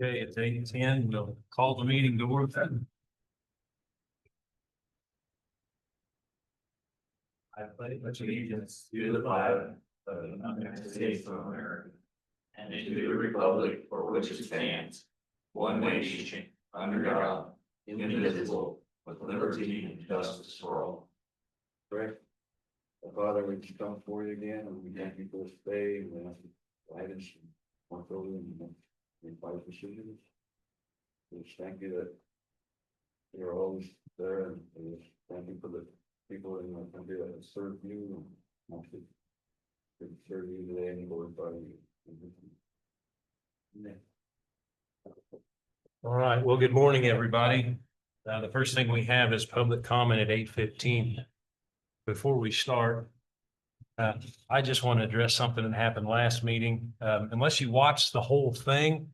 Okay, it's 8:10. We'll call the meeting to order. I pledge allegiance to the flag of the United States of America and to the republic for which it stands, one nation, under God, indivisible, with liberty and justice for all. Correct. Father, we just come for you again, and we thank you for this day, and guidance, and more fully, and fight decisions. We just thank you that you're always there, and we just thank you for the people in the country that serve you, and actually serve you today and glorify you. Amen. All right, well, good morning, everybody. The first thing we have is public comment at 8:15. Before we start, I just want to address something that happened last meeting. Unless you watched the whole thing,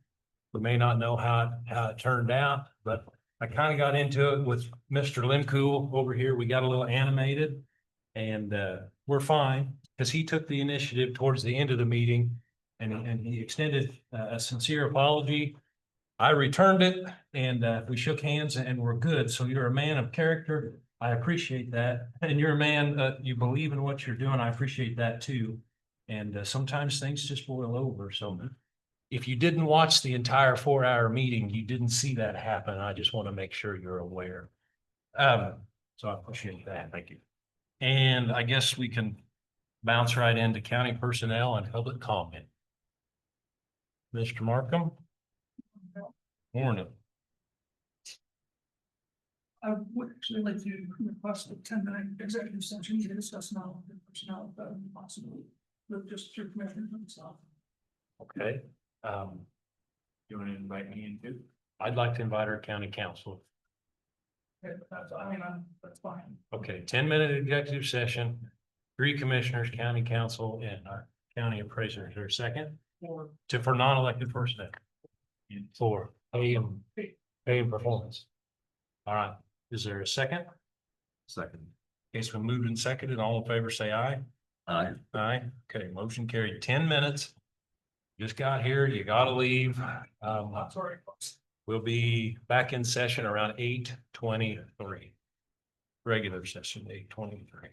we may not know how it turned out, but I kind of got into it with Mr. Limcool over here. We got a little animated, and we're fine because he took the initiative towards the end of the meeting, and he extended a sincere apology. I returned it, and we shook hands, and we're good. So you're a man of character. I appreciate that. And you're a man, you believe in what you're doing. I appreciate that too. And sometimes things just boil over. So if you didn't watch the entire 4-hour meeting, you didn't see that happen. I just want to make sure you're aware. So I appreciate that. Thank you. And I guess we can bounce right into county personnel and public comment. Mr. Markham. Morning. I would actually like to request a 10-minute executive session to discuss now personnel, possibly with just your commissioners and stuff. Okay. You want to invite me in too? I'd like to invite our county council. That's fine. Okay, 10-minute executive session, 3 commissioners, county council, and our county appraiser. Is there a second? For non-elected personnel. For pay and performance. All right, is there a second? Second. Case we moved and seconded, all in favor, say aye. Aye. Aye, okay, motion carried. 10 minutes. Just got here, you gotta leave. Sorry, folks. We'll be back in session around 8:23. Regular session, 8:23.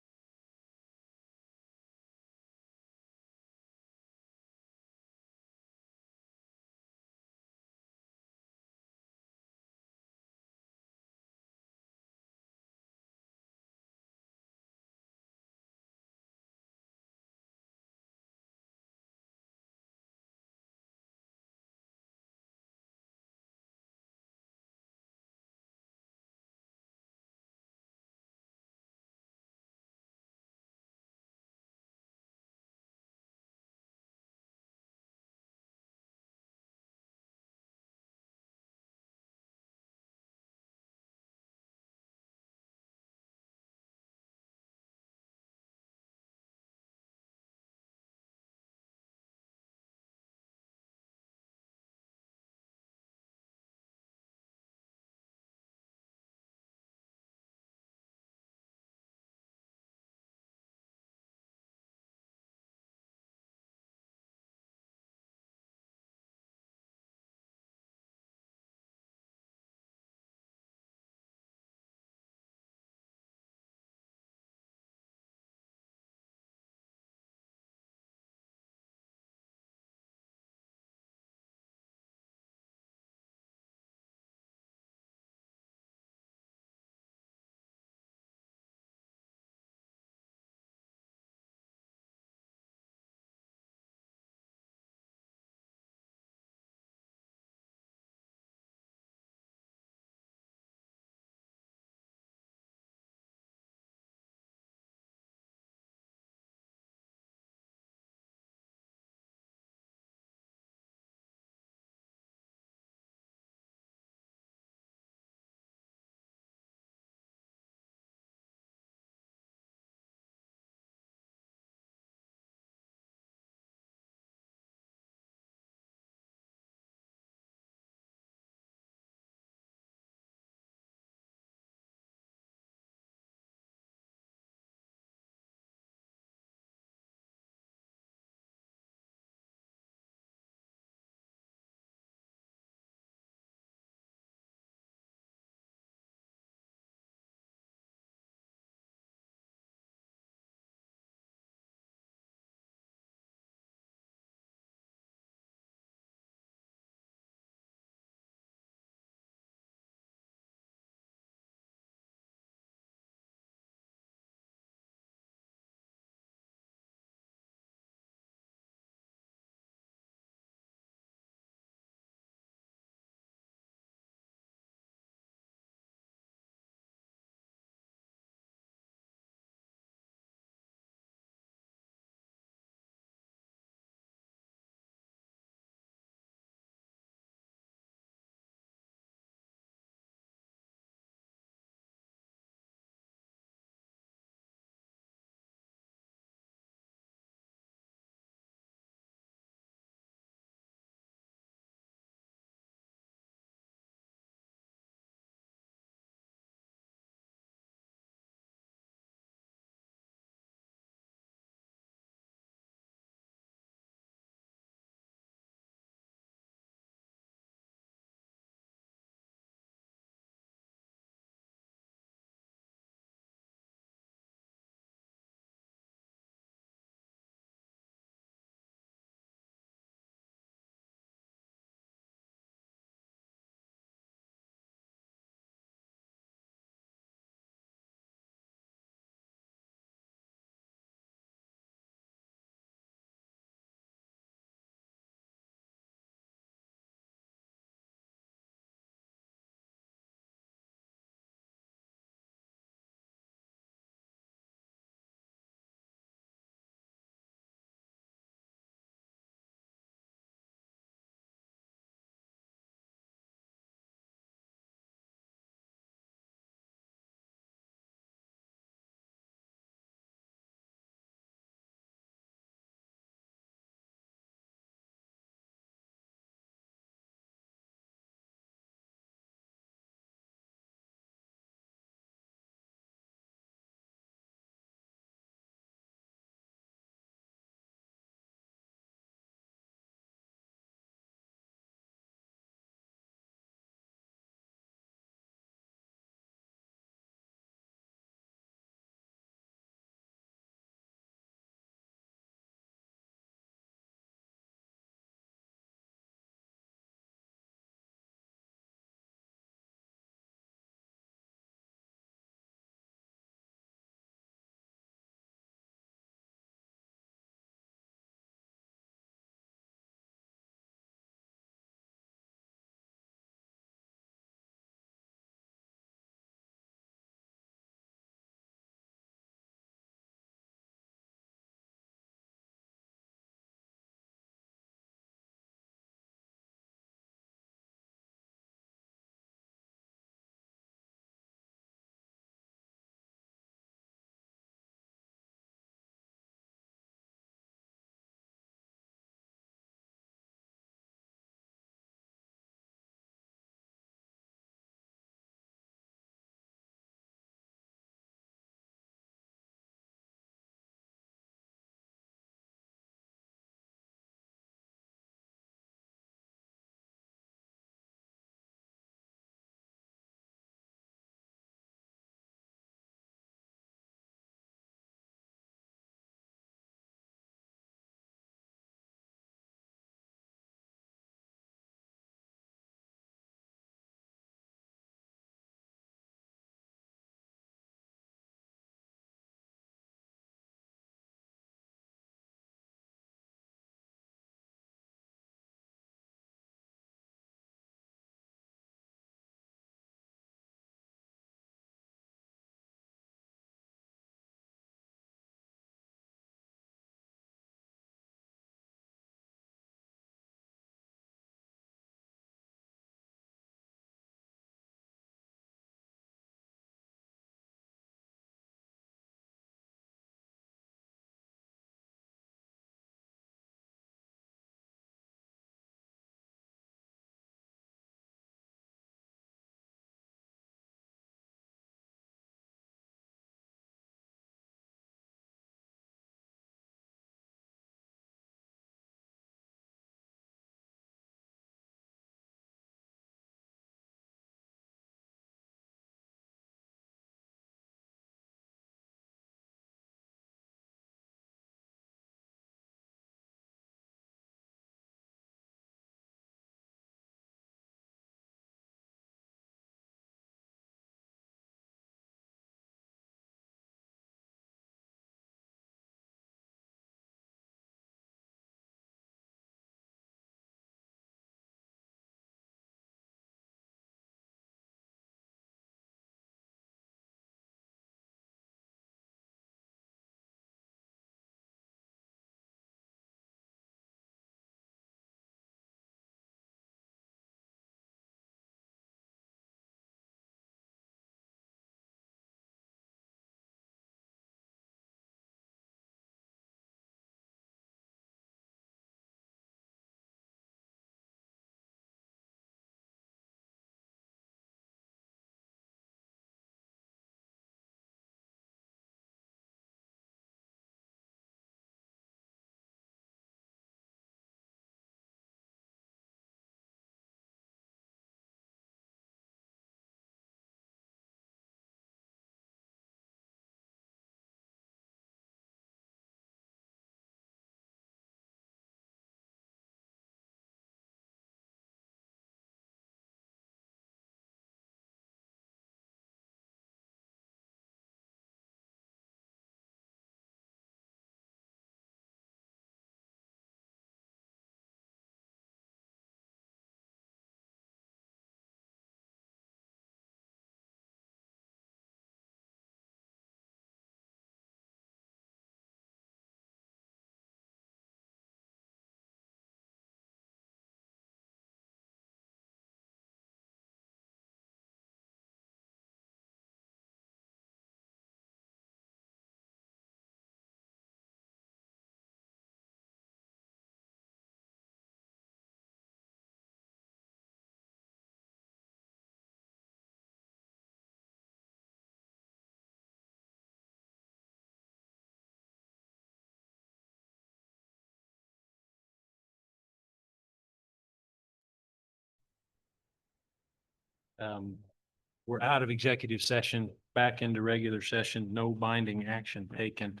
We're out of executive session, back into regular session, no binding action taken.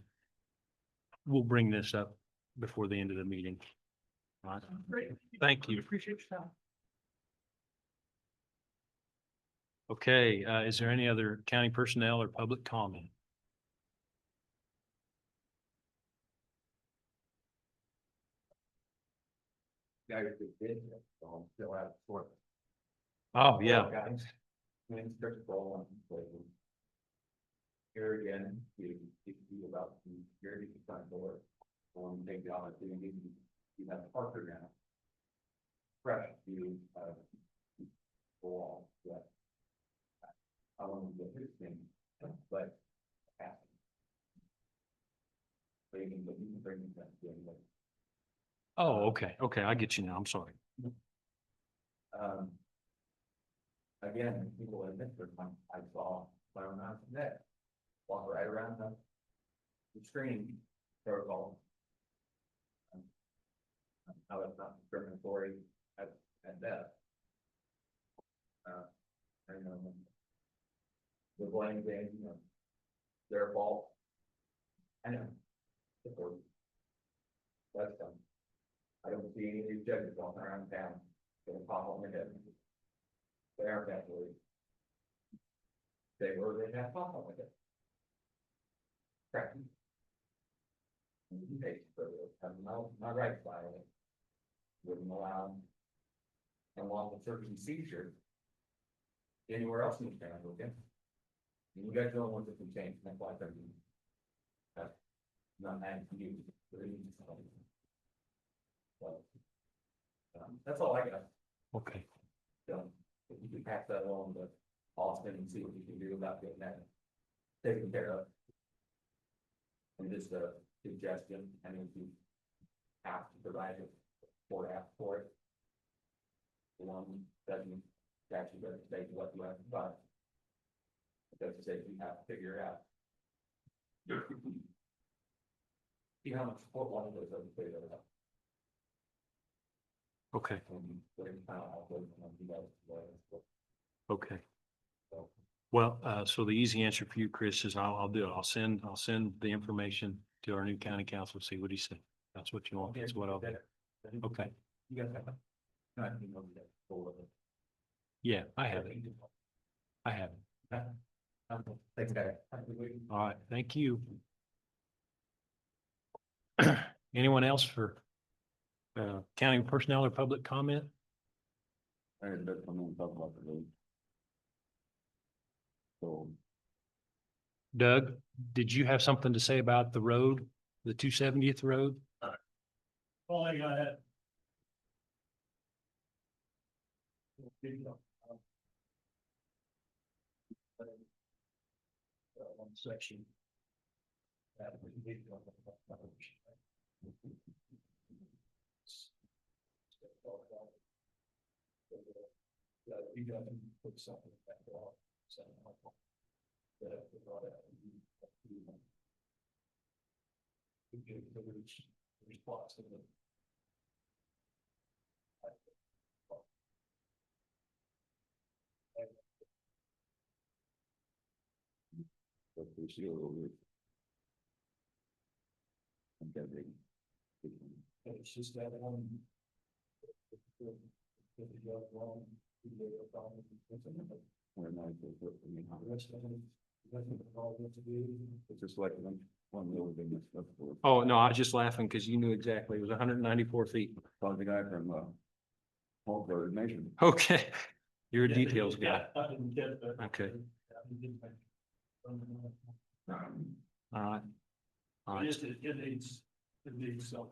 We'll bring this up before the end of the meeting. All right. Great. Thank you. Appreciate your time. Okay, is there any other county personnel or public comment? Guys, did, so still have for. Oh, yeah. Guys, when first of all, here again, you about the security front door. Take the opportunity, you have Parker now. Fresh view of. Wall, yeah. I want to get his thing, but. But you can bring that to him, like, Oh, okay. Okay, I get you now. I'm sorry. Um. Again, people in this, I saw, around that, walk right around the screen, protocol. How it's not discriminatory at that. I know. The blame game, you know, their fault. I know. That's done. I don't see any of these judges walking around town, gonna pop on their head. They aren't that worried. They were, they have pop on their head. Correct. Hey, so, my right side of it. Wouldn't allow. Unlawful search and seizure. Anywhere else in the town, okay? And you guys don't want this to change, that's why they're. That's not mad at you, but it needs to. So, that's all I got. Okay. So, if you can pass that along to Austin and see what you can do about getting that taken care of. And just a suggestion, I mean, if you have to provide it or ask for it. The one doesn't actually doesn't state what you have to buy. It doesn't say you have to figure it out. See how much support one of those doesn't figure it out. Okay. Okay. Well, so the easy answer for you, Chris, is I'll do it. I'll send the information to our new county council, see what he said. That's what you want. That's what I'll do. Okay. You guys have that? No, I think I'll do that. Yeah, I have it. I have it. Thanks, guys. All right. Thank you. Anyone else for county personnel or public comment? I heard that someone talk about the road. So, Doug, did you have something to say about the road, the 270th road? All I got. One section. You got to put something back off. Response to the. but we see a little bit. Okay, big. It's just that one. We're not supposed to, I mean, it's just like one little bit messed up for. Oh, no, I was just laughing because you knew exactly. It was 194 feet. Called the guy from, Home Road measurement. Okay. You're a details guy. I didn't get that. Okay. All right. All right. It needs self.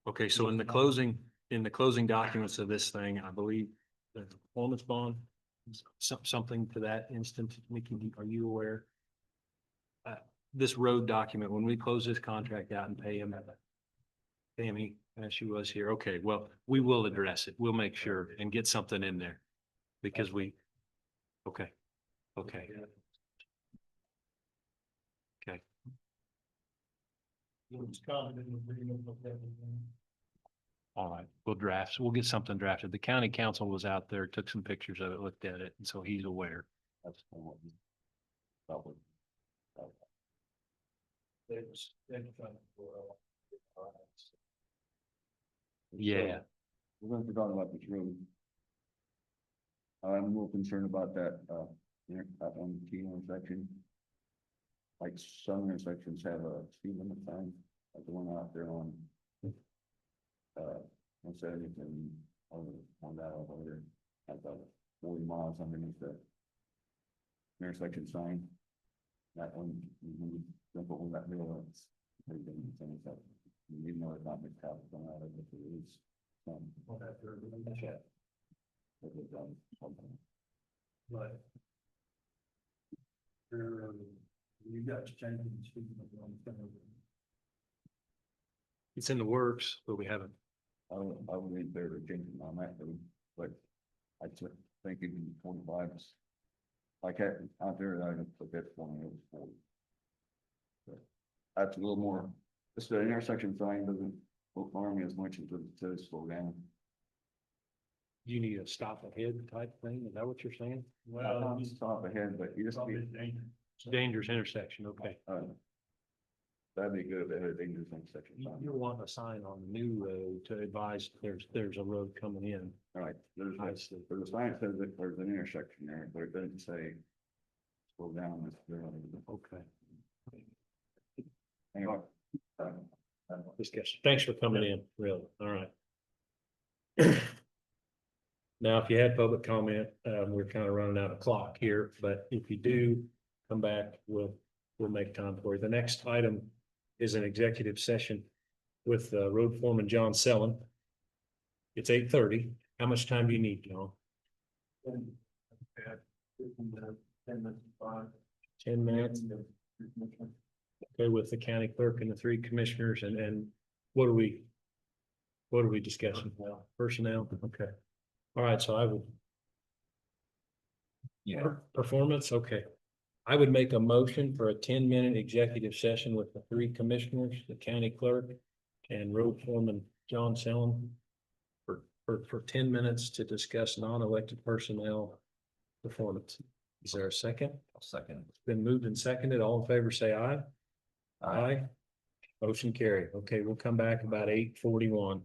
Okay, so in the closing documents of this thing, I believe the performance bond, something to that instant, Nikki, are you aware? This road document, when we close this contract out and pay him, Tammy, as she was here, okay, well, we will address it. We'll make sure and get something in there. Because okay. Okay. Okay. It's common in the agreement of everything. All right, we'll draft, we'll get something drafted. The county council was out there, took some pictures of it, looked at it, and so he's aware. That's kind of what that would. Yeah. We're going to talk about this room. I'm more concerned about that, that one key intersection. Like some intersections have a speed limit sign, like the one out there on. What's that, anything on that over there, at about 40 miles underneath the intersection sign. That one, you don't put one that real, it's pretty good, things that, you know, it's not big traffic on that, but it is. Yeah. It was, something. But. You got to change the speed limit. It's in the works, but we haven't. I would need better changing on that, but I think even 25 is. Like out there, I would put that 20 over 40. But that's a little more, just the intersection sign doesn't alarm me as much as it says slow down. You need a stop ahead type thing, is that what you're saying? Well, stop ahead, but you just be, It's a dangerous intersection, okay. that'd be good if they had a dangerous intersection sign. You're wanting a sign on the new road to advise there's a road coming in. All right, there's I a, see. there's a sign that says that there's an intersection there, but it doesn't say slow down. Okay. Anyway. Discussion. Thanks for coming in, really. All right. Now, if you had public comment, we're kind of running out of clock here, but if you do come back, we'll make time for you. The next item is an executive session with road foreman John Sellen. It's 8:30. How much time do you need, John? 10 minutes. Okay, with the county clerk and the three commissioners, and what are we discussing? Personnel, okay. All right, so I would. Yeah. Performance, okay. I would make a motion for a 10-minute executive session with the three commissioners, the county clerk, and road foreman John Sellen. For 10 minutes to discuss non-elected personnel performance. Is there a second? I'll second. It's been moved and seconded. All in favor, say aye. Aye. Motion carried. Okay, we'll come back about 8:41.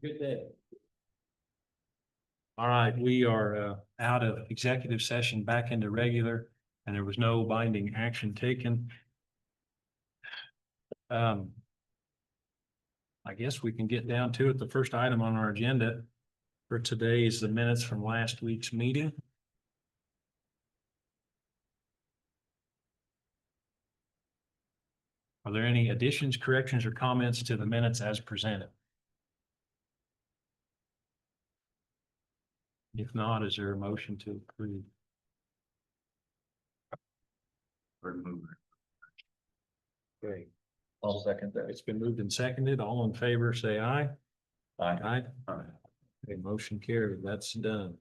Good day. All right, we are out of executive session back into regular, and there was no binding action taken. I guess we can get down to it. The first item on our agenda for today is the minutes from last week's meeting. Are there any additions, corrections, or comments to the minutes as presented? If not, is there a motion to approve? Great. I'll second that. It's been moved and seconded. All in favor, say aye. Aye. Aye. Okay, motion carried. That's done.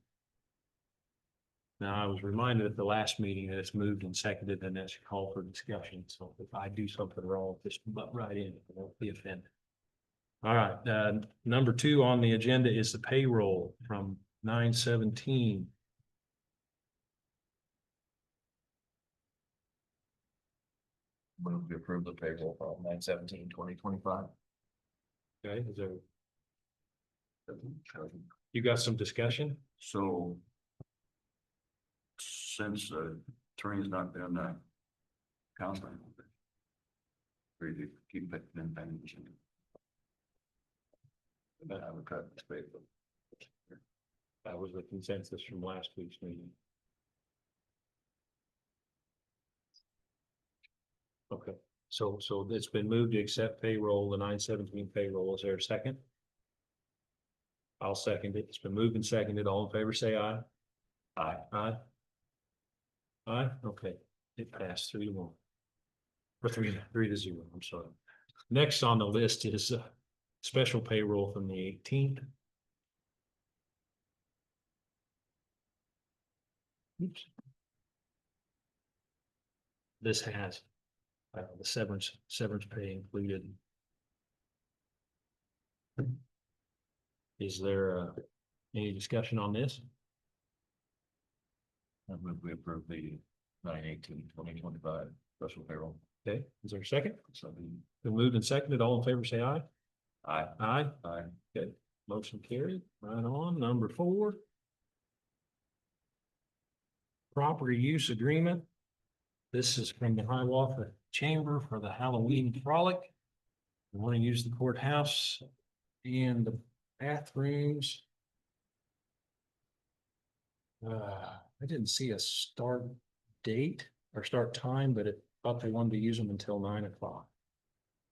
Now, I was reminded at the last meeting that it's moved and seconded and that's a call for discussion. So if I do something wrong, just butt right in, won't be offended. All right, number 2 on the agenda is the payroll from 9/17. Move to approve the payroll from 9/17/2025. Okay, is there? You got some discussion? So. Since the attorney's not been counseling. Ready to keep it in pension. But I would cut this paper. That was the consensus from last week's meeting. Okay, so it's been moved to accept payroll, the 9/17 payroll. Is there a second? I'll second it. It's been moved and seconded. All in favor, say aye. Aye. Aye. Aye, okay. It passed 3-1. Or 3-0, I'm sorry. Next on the list is special payroll from the 18th. Oops. This has the severance pay included. Is there any discussion on this? I move we approve the 9/18/2025 special payroll. Okay, is there a second? Something. Been moved and seconded. All in favor, say aye. Aye. Aye. Aye. Okay, motion carried. Right on, number 4. Property use agreement. This is from the Hiawatha Chamber for the Halloween frolic. We want to use the courthouse and the bathrooms. I didn't see a start date or start time, but it thought they wanted to use them until 9 o'clock.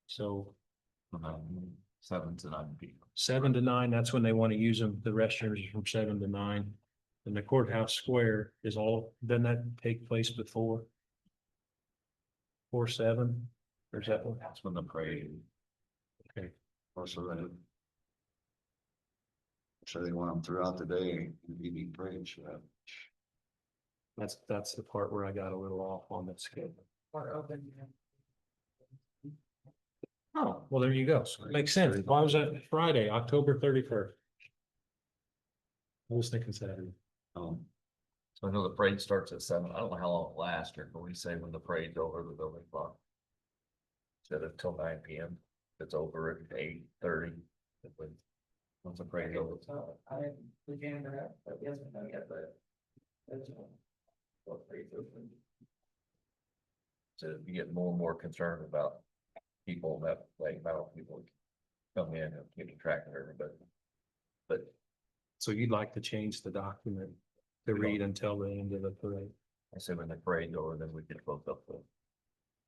So 7 to 9 p.m. 7 to 9, that's when they want to use them. The restrooms are from 7 to 9. And the courthouse square is all, doesn't that take place before? 4/7, or is that one? That's when the parade. Okay, Also that. So they want them throughout the day and evening parade, so that. that's the part where I got a little off on that schedule. Oh, well, there you go. Makes sense. Why was that Friday, October 31st? I was thinking Saturday. So I know the parade starts at 7. I don't know how long it lasts, or can we say when the parade's over, the building clock? Set it till 9 p.m. If it's over at 8:30. Once the parade's over. We can't have, but yes, we know yet, but. What parade's open? So you get more and more concerned about people that, like, about people come in and keeping track of everybody. But So you'd like to change the document to read until the end of the parade? I said when the parade's over, then we can close up the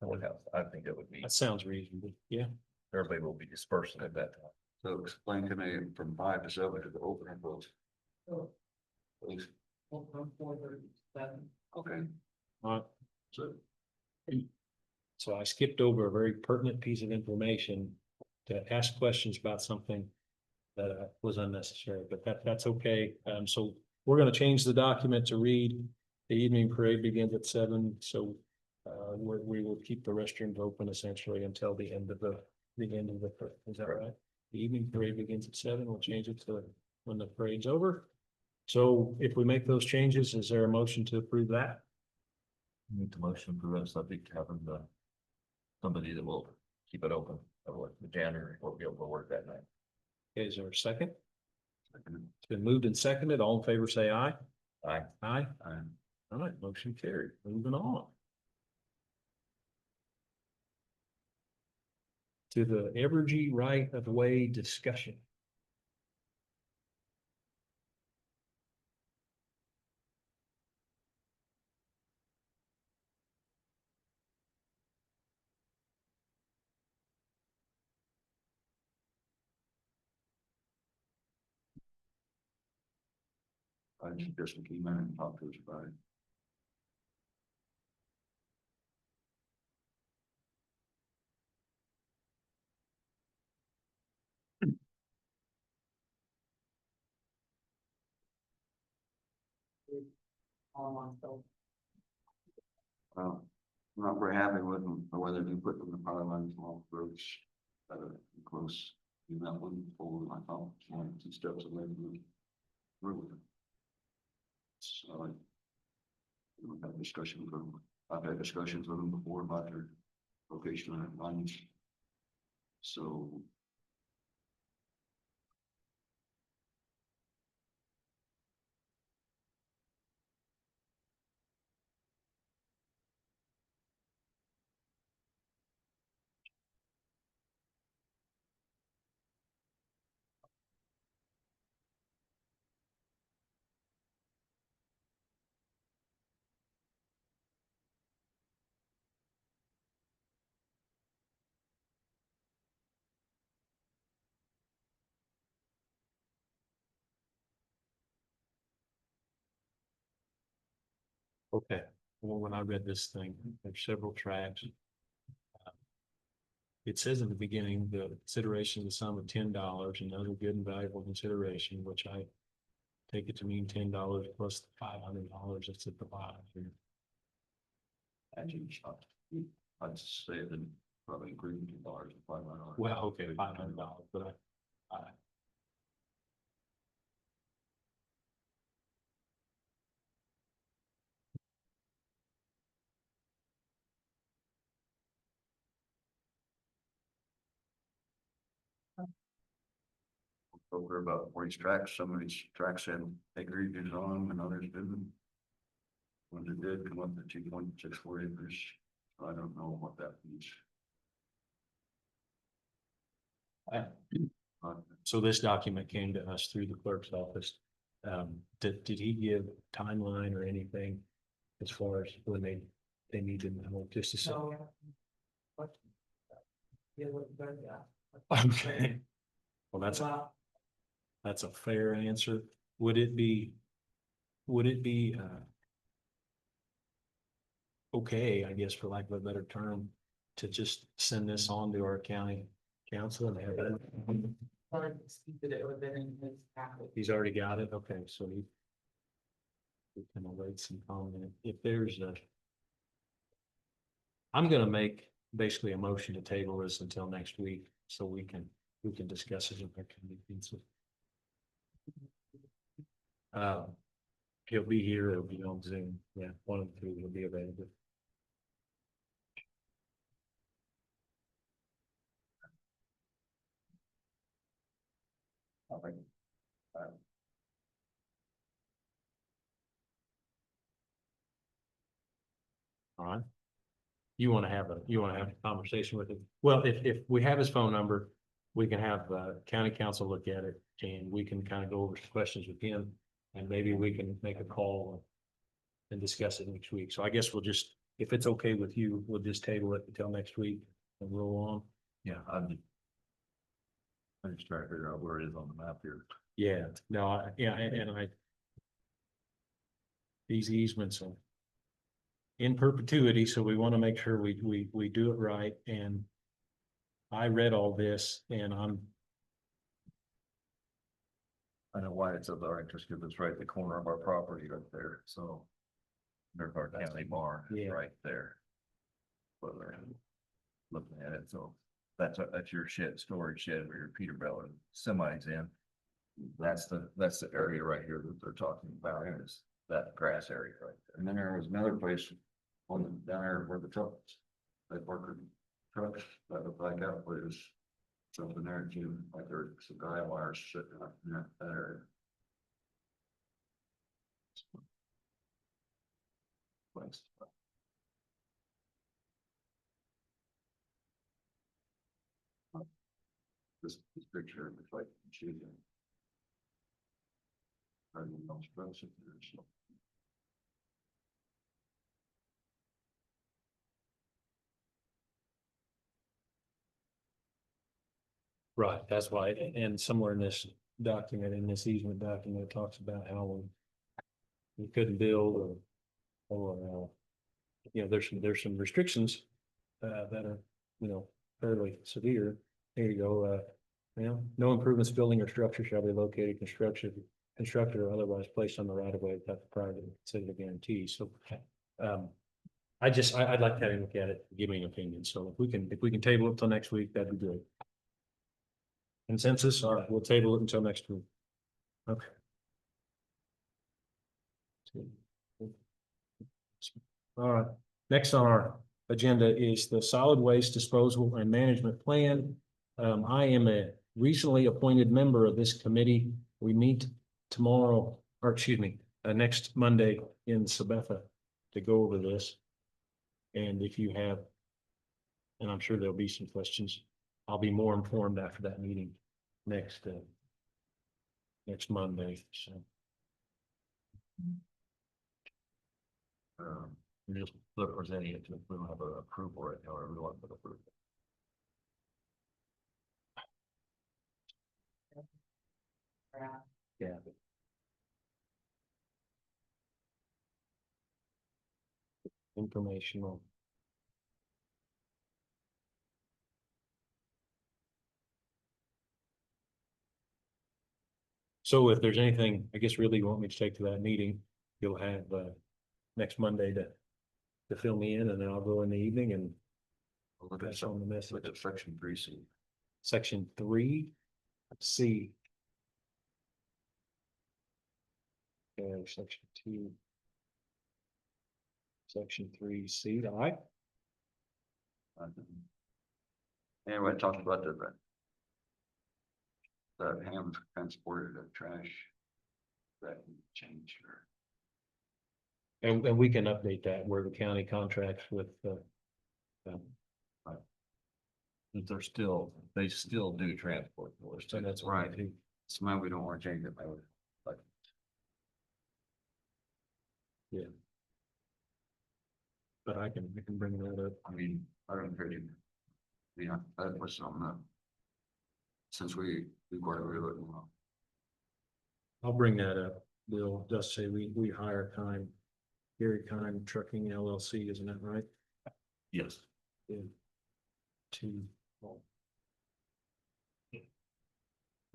courthouse. I think it would be, That sounds reasonable. Yeah. everybody will be dispersing at that time. So explain to me from 5 to 7 to the opening votes. So, Please. from 4:37. Okay. So So I skipped over a very pertinent piece of information to ask questions about something that was unnecessary, but that's okay. So we're gonna change the document to read, the evening parade begins at 7, so we will keep the restrooms open essentially until the end of the parade. Is that right? The evening parade begins at 7. We'll change it to when the parade's over. So if we make those changes, is there a motion to approve that? Need the motion for that subject to having somebody that will keep it open, or what, the janitor will be able to work that night. Is there a second? It's been moved and seconded. All in favor, say aye. Aye. Aye. All right, motion carried. Moving on. To the Evergy right of way discussion. I suggest we keep and talk to us about it. Online, so. Well, I'm not very happy with them, or whether they put them in the power lines along the roads, close. You know, one over my phone, 2 steps away from the road. So we've had discussions with them. I've had discussions with them before about their location on lines. So. Okay, well, when I read this thing, there's several tracks. It says in the beginning, the consideration of the sum of $10 and other good and valuable consideration, which I take it to mean $10 plus the $500 that's at the bottom here. Actually, I'd say that probably including $2 and $500. Well, okay, $500, but I Over about 40 tracks, some of these tracks had acreages on them and others didn't. When they did come up to 2.64 acres, I don't know what that means. So this document came to us through the clerk's office. Did he give timeline or anything as far as when they need to know, just to say? So, yeah. What? Yeah, what, but, yeah. Okay. Well, Wow. that's a fair answer. Would it be okay, I guess, for lack of a better term, to just send this on to our county council and have it? Wanted to speak that it would have been in his package. He's already got it, okay, so we can await some comment. If there's I'm gonna make basically a motion to table this until next week, so we can discuss it. If there can be pizza. He'll be here, it'll be on Zoom, yeah, one of the two will be available. I think, All right. You wanna have a conversation with him? Well, if we have his phone number, we can have county council look at it and we can kind of go over some questions with him. And maybe we can make a call and discuss it next week. So I guess we'll just, if it's okay with you, we'll just table it until next week and roll on. yeah, I just try to figure out where it is on the map here. Yeah, no, and these easements are in perpetuity, so we want to make sure we do it right. And I read all this and I know why it's of our interest, because it's right at the corner of our property right there, so. There's our county barn, Yeah. right there. But we're looking at it, so that's your shed, storage shed where your Peterbilt and semis in. That's the area right here that they're talking about, is that grass area right there. And then there was another place on the, down there where the trucks, they parked their trucks, that looked like that was something there too, like there's some guy wires sitting up in that area. Thanks. This picture is like choosing. I don't know, expensive there, so. Right, that's why, and somewhere in this document, in this easement document, it talks about how we couldn't build or, there's some restrictions that are, fairly severe. Here you go, no improvements, building or structure shall be located, constructed or otherwise placed on the right of way without the prior considered guarantee. So, I'd like to have him look at it, give me an opinion. So if we can table it till next week, that'd be good. Consensus, all right, we'll table it until next week. Okay. All right, next on our agenda is the solid waste disposal and management plan. I am a recently appointed member of this committee. We meet tomorrow, or excuse me, next Monday in Sabetha to go over this. And if you have, and I'm sure there'll be some questions, I'll be more informed after that meeting next Monday, so. Just look presenting it to, we don't have an approval right now, or we want to approve. Yeah. Informational. So if there's anything, I guess really you want me to take to that meeting, you'll have next Monday to fill me in, and then I'll go in the evening and Look at pass on the message. look at section 3C. Section 3C. Okay, section 2. Section 3C, all right? And we talked about the ham transported the trash. That change or. And we can update that where the county contracts with They still do transport. so that's Right. right. Smile, we don't want to change it, but But I can bring that up. I mean, I don't hear you. Yeah, that was something that. Since we quite really look well. I'll bring that up. Bill does say we hire Gary Kine Trucking LLC, isn't that right? Yes. Yeah.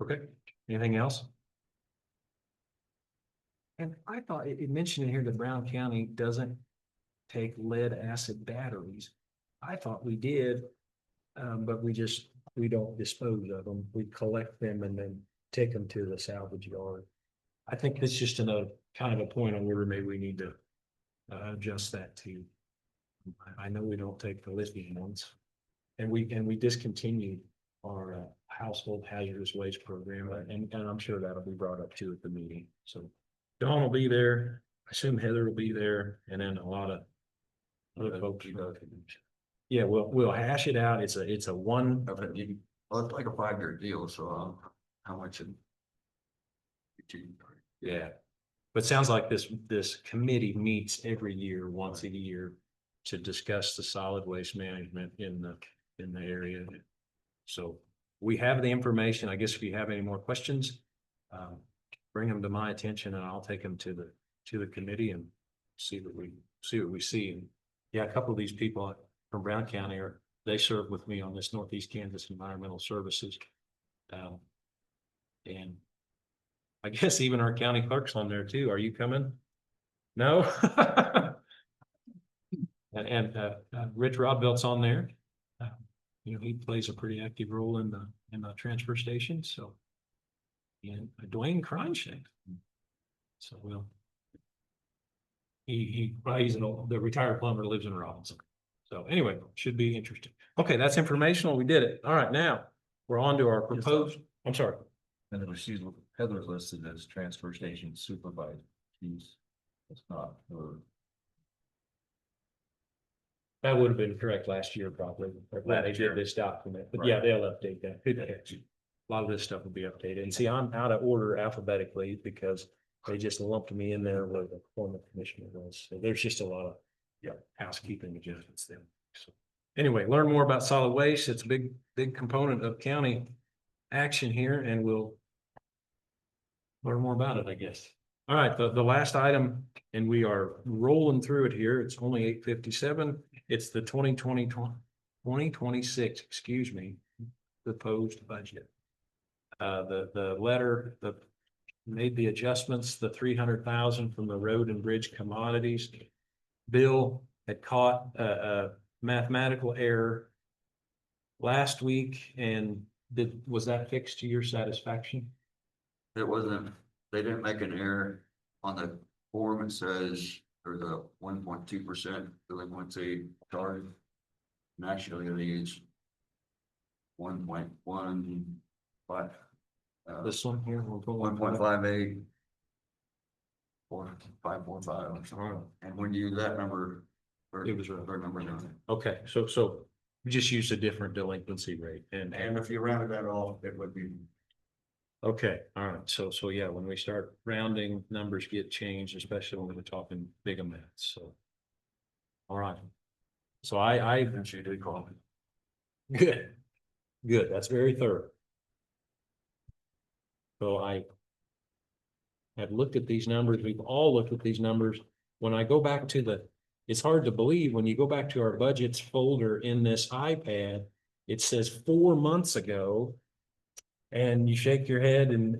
Okay, anything else? And I thought it mentioned in here that Brown County doesn't take lead acid batteries. I thought we did, but we don't dispose of them. We collect them and then take them to the salvage yard. I think that's just another kind of a point on where maybe we need to adjust that to. I know we don't take the lithium ones. And we discontinued our household hazardous waste program, and I'm sure that'll be brought up too at the meeting. So Dawn will be there. I assume Heather will be there, and then a lot of other folks. Yeah, we'll hash it out. It's a one. Well, it's like a 5-year deal, so how much? Yeah, but it sounds like this committee meets every year, once a year, to discuss the solid waste management in the area. So we have the information. I guess if you have any more questions, bring them to my attention, and I'll take them to the committee and see what we see. And yeah, a couple of these people from Brown County they serve with me on this Northeast Kansas Environmental Services. And I guess even our county clerk's on there too. Are you coming? No? And Rich Rodbelt's on there. He plays a pretty active role in the transfer station, so. And Dwayne Kreinshank. So he's the retired plumber, lives in Robinson. So anyway, should be interesting. Okay, that's informational. We did it. All right, now we're on to our proposed, I'm sorry. And then she's, Heather's listed as transfer station supervisor. It's not her. That would have been correct last year probably, or when they Last year. did this document, but yeah, Right. they'll update that. Good catch. A lot of this stuff will be updated. And see, I'm out of order alphabetically because they just lumped me in there where the former commissioner was. So there's just a lot of, housekeeping adjustments there. So anyway, learn more about solid waste. It's a big, big component of county action here and we'll learn more about it, I guess. All right, the last item, and we are rolling through it here. It's only 8:57. It's the 2026, excuse me, proposed budget. The letter, made the adjustments, the 300,000 from the road and bridge commodities. Bill had caught a mathematical error last week and was that fixed to your satisfaction? It wasn't, they didn't make an error on the form. It says there's a 1.2% delinquency charge. And actually it is 1.15. This one here, 1.58. 545. All right. And when you use that number. It was right. Their numbers on it. Okay, so we just used a different delinquency rate and, And if you rounded that off, it would be. okay, all right, so yeah, when we start rounding, numbers get changed, especially when we're talking big amounts, so. All right. So I Eventually did call it. good, good, that's very thorough. So I have looked at these numbers, we've all looked at these numbers. When I go back to it's hard to believe, when you go back to our budgets folder in this iPad, it says 4 months ago. And you shake your head and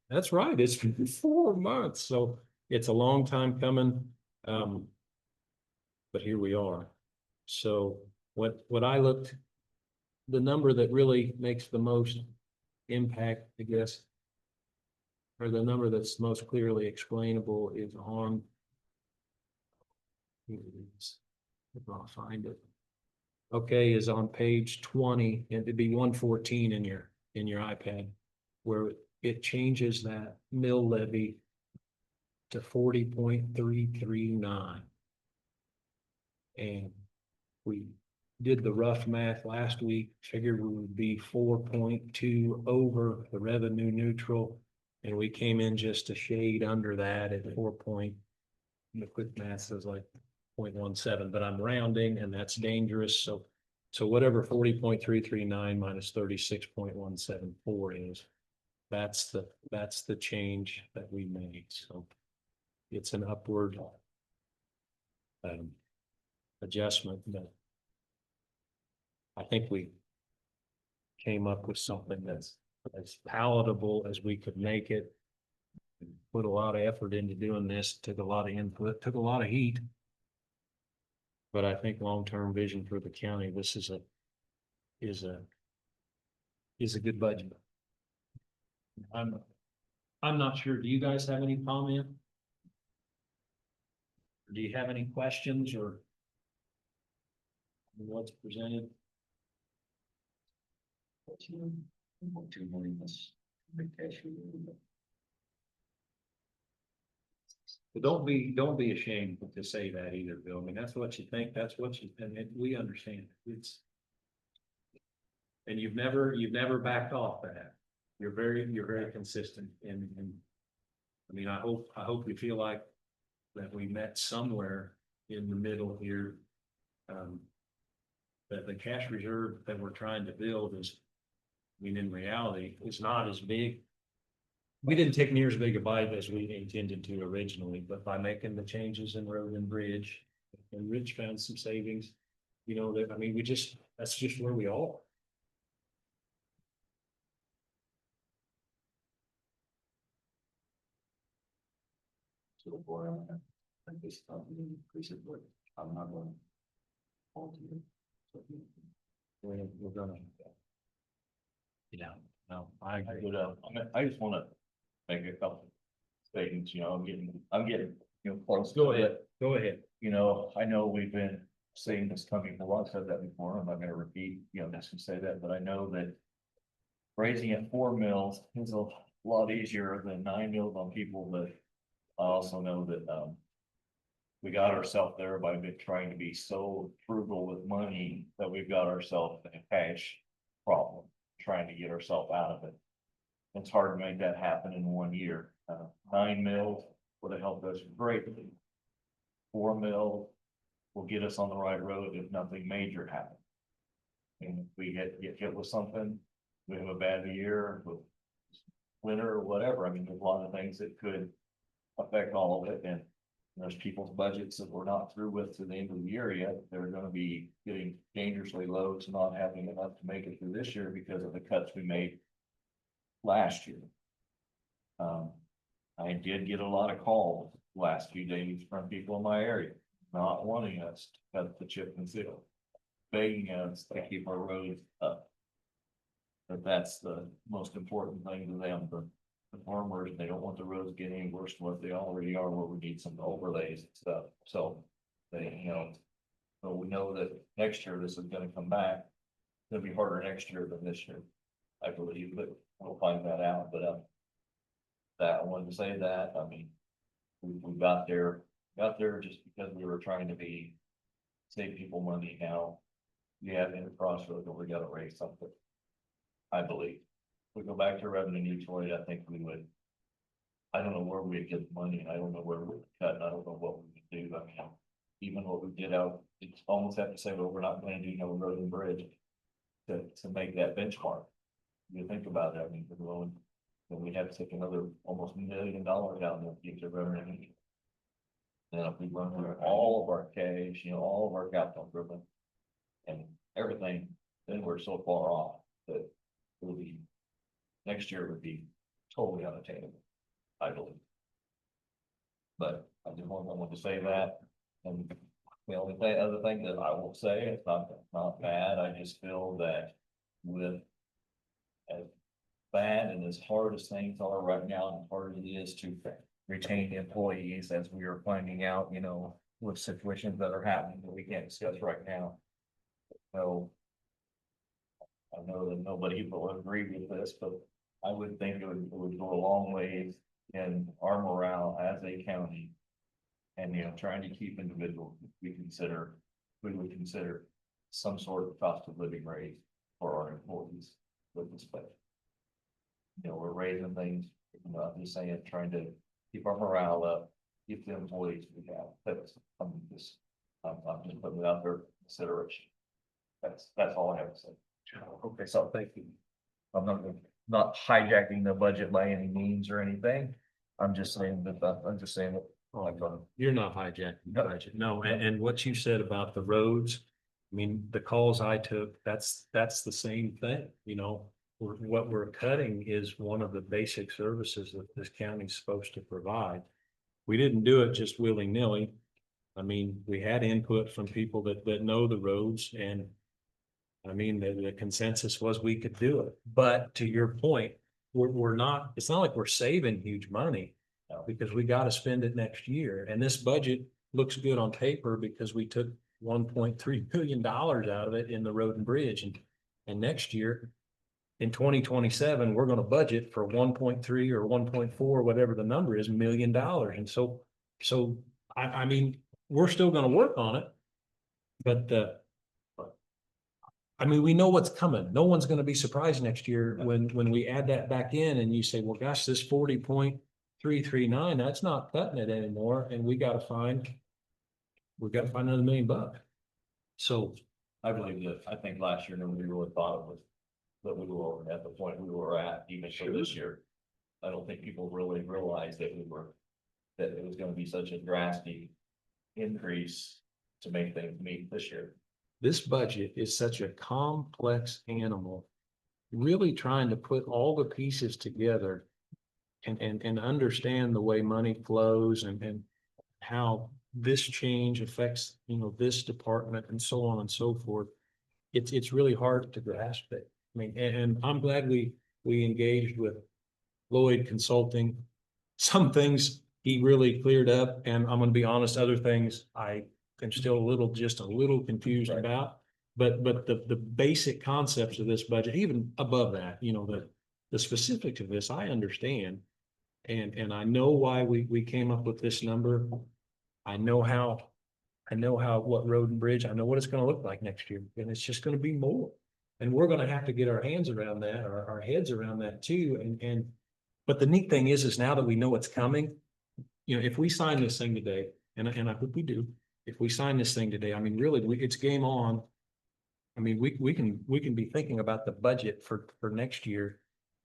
that's right, it's been 4 months, so it's a long time coming. But here we are. So what I looked, the number that really makes the most impact, I guess, or the number that's most clearly explainable is on. Here it is. If I'll find it. Okay, is on page 20, and it'd be 114 in your iPad, where it changes that mill levy to 40.339. And we did the rough math last week, figured we would be 4.2 over the revenue neutral. And we came in just a shade under that at 4 point, the quick math says like 0.17, but I'm rounding and that's dangerous. So whatever 40.339 minus 36.174 is, that's the change that we made. So it's an upward adjustment, but I think we came up with something that's as palatable as we could make it. Put a lot of effort into doing this, took a lot of input, took a lot of heat. But I think long-term vision for the county, this is a good budget. I'm not sure. Do you guys have any comment? Do you have any questions or what's presented? 2 million is big cash. But don't be ashamed to say that either, Bill. I mean, that's what you think, that's what you, and we understand. It's. And you've never backed off that. You're very consistent and I mean, I hope you feel like that we met somewhere in the middle here. That the cash reserve that we're trying to build is, I mean, in reality, it's not as big. We didn't take near as big a bite as we intended to originally, but by making the changes in road and bridge, and Rich found some savings, you know, that, I mean, that's just where we are. So boy, I think this company increase it, but I'm not going. We're gonna. Yeah, no, I agree. I just wanna make a couple statements, I'm getting, close. Go to it. ahead, go ahead. I know we've been seeing this coming, well, I've said that before, I'm not gonna repeat, just to say that, but I know that raising at 4 mils is a lot easier than 9 mils on people, but I also know that, we got ourselves there by trying to be so frugal with money that we've got ourselves in a cash problem, trying to get ourselves out of it. It's hard to make that happen in 1 year. 9 mils would have helped us greatly. 4 mil will get us on the right road if nothing major happens. And if we get hit with something, we have a bad year with winter or whatever. I mean, there's a lot of things that could affect all of it, and there's people's budgets that we're not through with to the end of the year yet. They're gonna be getting dangerously low to not having enough to make it through this year because of the cuts we made last year. I did get a lot of calls last few days from people in my area, not wanting us to cut the chip and seal, begging us to keep our roads up. But that's the most important thing to them, the farmers, they don't want the roads getting any worse than what they already are, where we need some overlays and stuff, so they, so we know that next year this is gonna come back. It'll be harder next year than this year, I believe, but we'll find that out, but, that, I wanted to say that, I mean, we got there just because we were trying to save people money now. We have in a crossroads, and we gotta raise something, I believe. We go back to revenue neutrality, I think we would. I don't know where we'd get the money, and I don't know where we would cut, and I don't know what we would do, I mean, even what we did out, it's almost have to say, well, we're not gonna do no road and bridge. To make that benchmark. You think about it, I mean, we're going, then we have to take another almost $1 million out of the future revenue. And if we run through all of our cash, all of our capital improvement. And everything, then we're so far off that it will be, next year would be totally unattainable, I believe. But I just wanted to say that, and the only other thing that I will say, it's not bad, I just feel that with as bad and as hard as things are right now, and as hard as it is to retain employees, as we are finding out, with situations that are happening that we can't discuss right now. So I know that nobody will agree with this, but I would think it would go a long way in our morale as a county. And, trying to keep individuals, we would consider some sort of cost of living raise for our employees with this budget. We're raising things, I'm just saying, trying to keep our morale up, keep the employees we have. I'm just putting it out there for consideration. That's all I have to say. Okay, so thank you. I'm not hijacking the budget by any means or anything. I'm just saying that. You're not hijacking the No. budget, no, and what you said about the roads, I mean, the calls I took, that's the same thing, what we're cutting is one of the basic services that this county's supposed to provide. We didn't do it just willy-nilly. I mean, we had input from people that know the roads, and I mean, the consensus was we could do it, but to your point, we're not, it's not like we're saving huge money. Because we got to spend it next year, and this budget looks good on paper because we took $1.3 billion out of it in the road and bridge, and next year, in 2027, we're going to budget for 1.3 or 1.4, whatever the number is, $1 million, and so I mean, we're still going to work on it, but I mean, we know what's coming. No one's going to be surprised next year when we add that back in, and you say, well, gosh, this 40.339, that's not cutting it anymore, and we got to find another $1 million. So I believe that, I think last year, nobody really thought it was, that we were at the point we were at, even for this year. I don't think people really realized that it was gonna be such a drastic increase to make things meet this year. this budget is such a complex animal, really trying to put all the pieces together and understand the way money flows and how this change affects, this department and so on and so forth. It's really hard to grasp it. I mean, and I'm glad we engaged with Lloyd Consulting. Some things he really cleared up, and I'm gonna be honest, other things I am still just a little confused Right. about. But the basic concepts of this budget, even above that, you know, the specifics of this, I understand. And I know why we came up with this number. I know how, what road and bridge, I know what it's gonna look like next year, and it's just gonna be more. And we're gonna have to get our hands around that, our heads around that too, but the neat thing is now that we know what's coming, you know, if we sign this thing today, and I hope we do, if we sign this thing today, I mean, really, it's game on. I mean, we can be thinking about the budget for next year,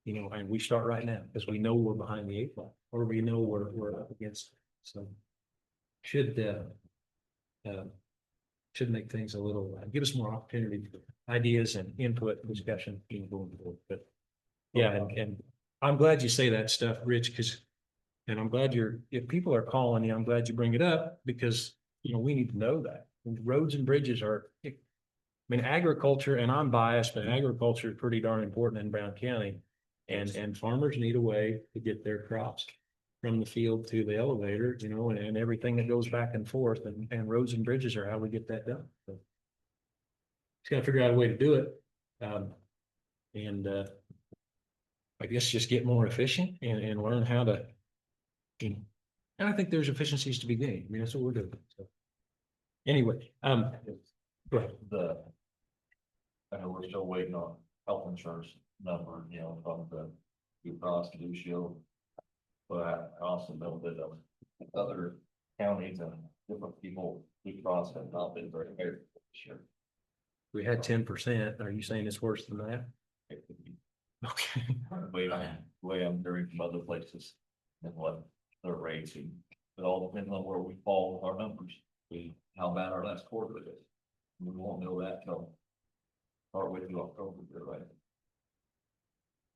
you know, and we start right now, because we know we're behind the eight ball, or we know we're up against, it. So. Uh, should make things a little, give us more opportunity for ideas and input, discussion, you know, going forward, but. Yeah, and I'm glad you say that stuff, Rich, because, and I'm glad if people are calling you, I'm glad you bring it up, because, you know, we need to know that. Roads and bridges are, I mean, agriculture, and I'm biased, but agriculture is pretty darn important in Brown County. And farmers need a way to get their crops from the field to the elevator, you know, and everything that goes back and forth, and roads and bridges are how we get that done. So. Just gotta figure out a way to do it. And I guess just get more efficient and learn how to, you know, and I think there's efficiencies to be gained. I mean, that's what we're doing. So. Anyway, go ahead. I know we're still waiting on health insurance number, you know, from the Blue Cross Blue Shield. But I also know that other counties and different people, Blue Cross have not been very favorable this year. We had 10%. Are you saying it's worse than that? It could be Okay. way I'm hearing from other places and what they're raising. It all depends on where we fall with our numbers, how bad our last quarter is. We won't know that till partway through October, right?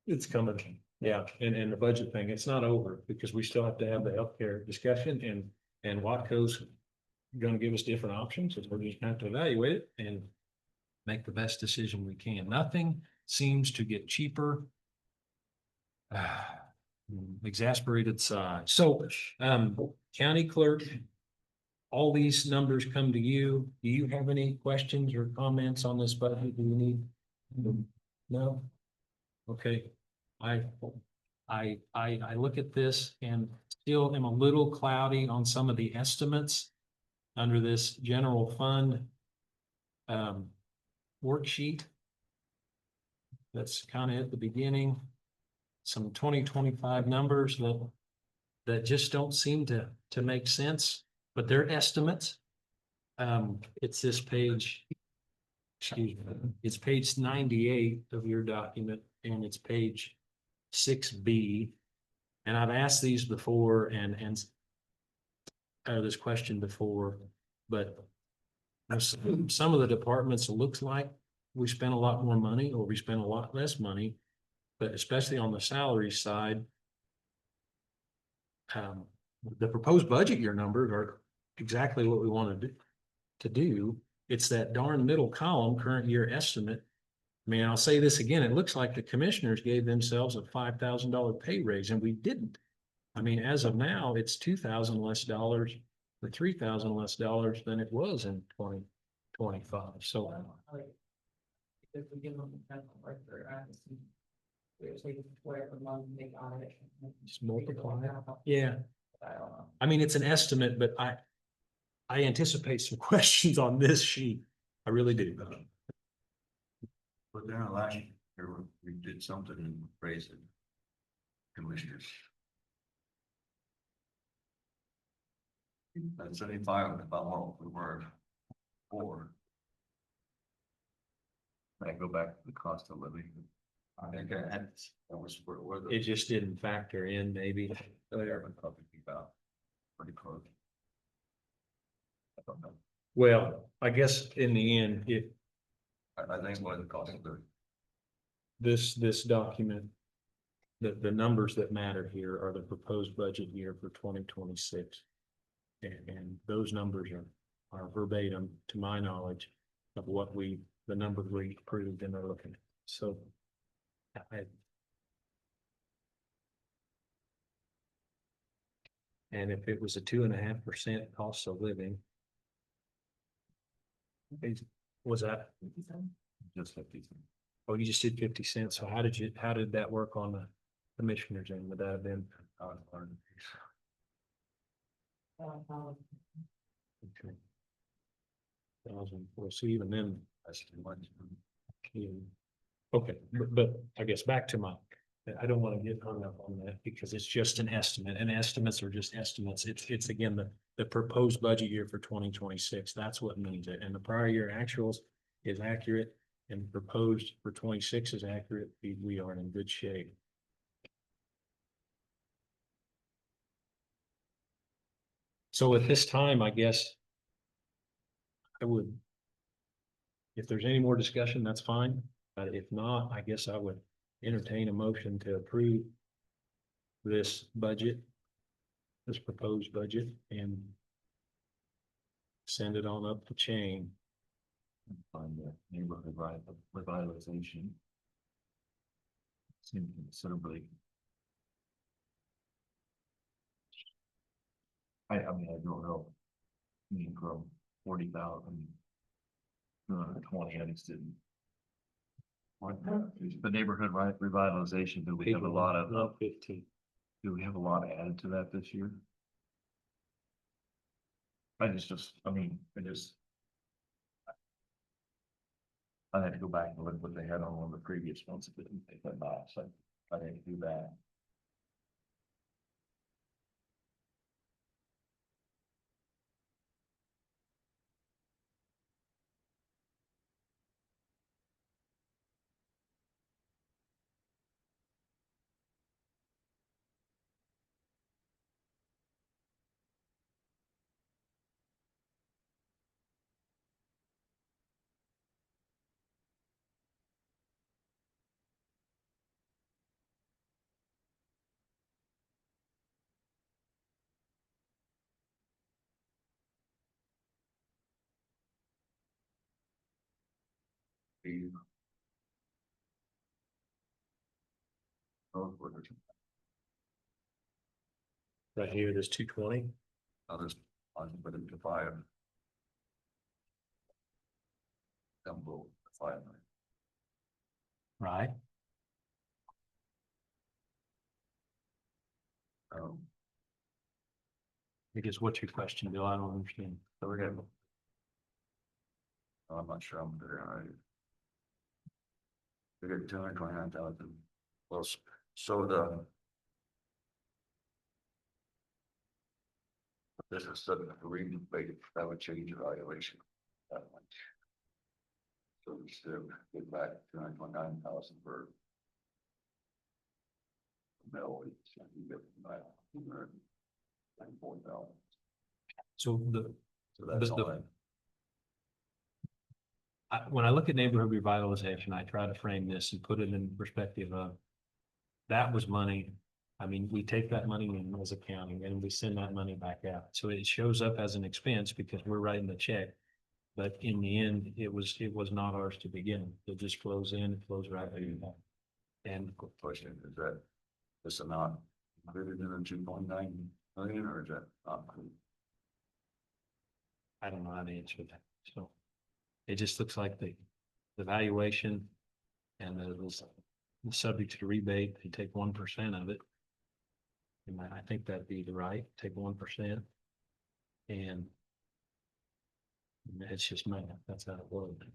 It's coming. Yeah, and the budget thing, it's not over, because we still have to have the healthcare discussion, and Watco's gonna give us different options, and we're just gonna have to evaluate it and make the best decision we can. Nothing seems to get cheaper. Exasperated sigh. So, county clerk, all these numbers come to you. Do you have any questions or comments on this budget? Do you need? No? Okay. I look at this and still am a little cloudy on some of the estimates under this general fund worksheet. That's kind of at the beginning. Some 2025 numbers that just don't seem to make sense, but they're estimates. It's this page, excuse me, it's page 98 of your document, and it's page 6B. And I've asked these before and this question before, but some of the departments, it looks like we spent a lot more money or we spent a lot less money, but especially on the salary side, the proposed budget year numbers are exactly what we wanted to do. It's that darn middle column, current year estimate. I mean, I'll say this again, it looks like the commissioners gave themselves a $5,000 pay raise, and we didn't. I mean, as of now, it's $2,000 less dollars or $3,000 less dollars than it was in 2025. So If we give them the kind of like they're at, we're taking whatever money they got it. just multiply it. I Yeah, don't know. I mean, it's an estimate, but I anticipate some questions on this sheet. I really do. But then last year, we did something and raised the commissioners. At 75, about what we were for. I go back to the cost of living. I think that was where the. It just didn't factor in, maybe. There, I'm talking about pretty close. I don't know. Well, I guess in the end, I think what the cost of living. this document, the numbers that matter here are the proposed budget year for 2026. And those numbers are verbatim, to my knowledge, of what the numbers we approved and are looking at. So and if it was a 2.5% cost of living, Was that, Just 50. oh, you just did 50 cents. So how did that work on the commissioners end? Would that have been? Okay. We'll see even then. That's too much. Yeah. Okay, but I guess back to my, I don't want to get hung up on that because it's just an estimate and estimates are just estimates. It's again, the proposed budget year for 2026. That's what means it. And the prior year actuals is accurate and proposed for 26 is accurate. We are in good shape. So at this time, I guess I would, if there's any more discussion, that's fine. But if not, I guess I would entertain a motion to approve this budget, this proposed budget, and send it on up the chain. Find the neighborhood revitalization. Seems considerably. I mean, I don't know. I mean, from 40,000. 20, I just didn't. The neighborhood revitalization, do we have a lot of, 115. do we have a lot added to that this year? I mean, I had to go back and look what they had on one of the previous ones, it didn't take that much, so I didn't do that. Right here, there's 220. I'll put it to 5. Down below 5. Right. I guess what's your question, Bill? I don't understand. So we're gonna. I'm not sure I'm there, all right. We got 229,000. Well, so this is sudden reading, that would change evaluation. That much. So we still get back 229,000 for. No, it's gonna be different. $4,000. So So that's The- all that. when I look at neighborhood revitalization, I try to frame this and put it in perspective of that was money. I mean, we take that money in as a county and we send that money back out. So it shows up as an expense because we're writing the check. But in the end, it was not ours to begin. It just flows in, it flows right back. And Question is that this amount included in the 2.9 million, or is that not? I don't know how to answer that. So it just looks like the valuation and the subject to the rebate, they take 1% of it. And I think that'd be the right, take 1%. And it's just math. That's how it works.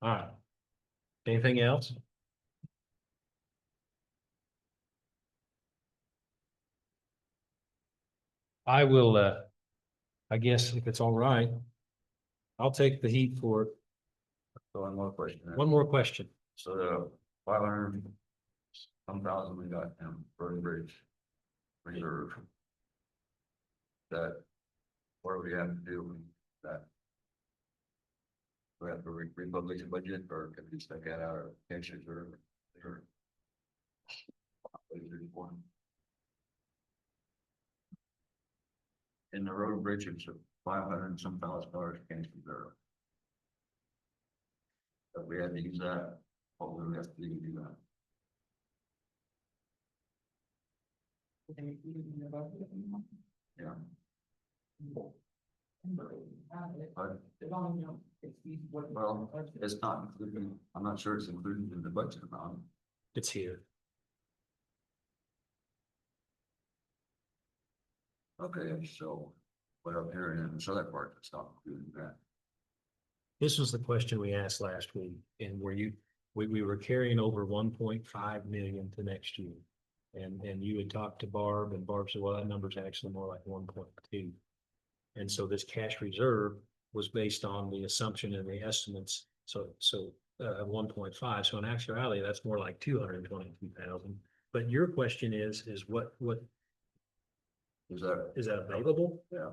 All right. Anything else? I will, I guess if it's all right, I'll take the heat for it. So one more question. One more question. So the 500 some thousand we got in road and bridge reserve. That, what do we have to do with that? We have to republish the budget, or can we just take that out of cash reserve? Or- What is it for? In the road and bridge, it's $500 and some thousand cash reserve. But we had to use that, what would we have to do to do that? Yeah. But, As long as you know, it's what. well, it's not included, I'm not sure it's included in the budget amount. It's here. Okay, so, what I'm hearing in this other part, it's not included in that. This was the question we asked last week, and we were carrying over 1.5 million to next year. And you had talked to Barb, and Barb said, well, that number's actually more like 1.2. And so this cash reserve was based on the assumption and the estimates, so 1.5, so in actuality, that's more like 222,000. But your question is what Is that, is that available? yeah,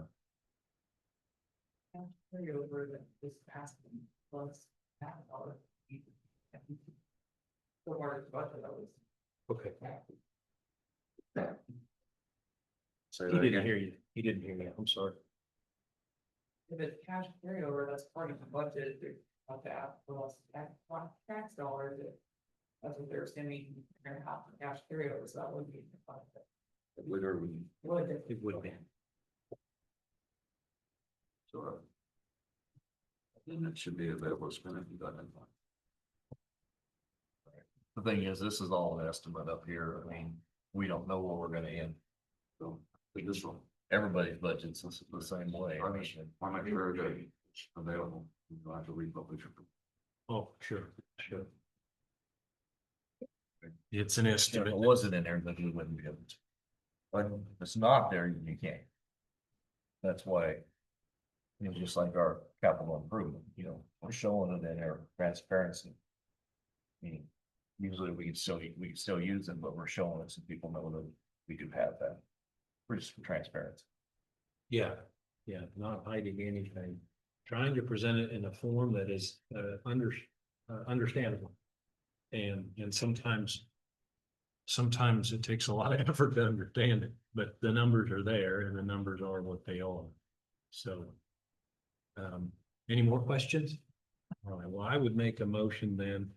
Carry over that this past plus $1,000. So far, it's budget, I was. Okay. say He that didn't again. hear you. He didn't hear you. I'm sorry. If it's cash carryover, that's part of the budget, of that, plus tax dollars, that's what they're assuming, you're gonna have for cash carryover, so that would be. Literally, It would be. sort of. And it should be available to spend if you got that. The thing is, this is all an estimate up here. I mean, we don't know where we're gonna end. So, with this one, Everybody's budget's the same way. I mean, I make sure that it's available, you don't have to republish it. Oh, sure. It's an if estimate. it wasn't in there, then we wouldn't be able to. But if it's not there, you can't. That's why. You know, just like our capital improvement, you know, we're showing it in our transparency. I mean, usually we can still use them, but we're showing it so people know that we do have that. We're just transparent. Yeah, not hiding anything, trying to present it in a form that is understandable. And sometimes it takes a lot of effort to understand it, but the numbers are there and the numbers are what they are. So, any more questions? All right, well, I would make a motion then.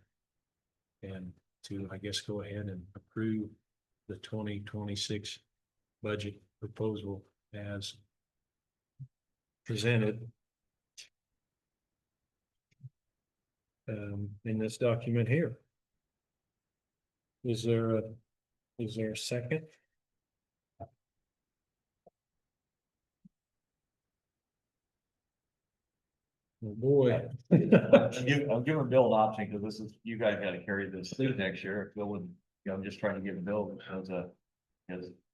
And to, I guess, go ahead and approve the 2026 budget proposal as presented. In this document here. Is there a second? Oh, boy. I'm giving Bill an option, because this is, you guys gotta carry this through next year. Bill would, you know, I'm just trying to give Bill as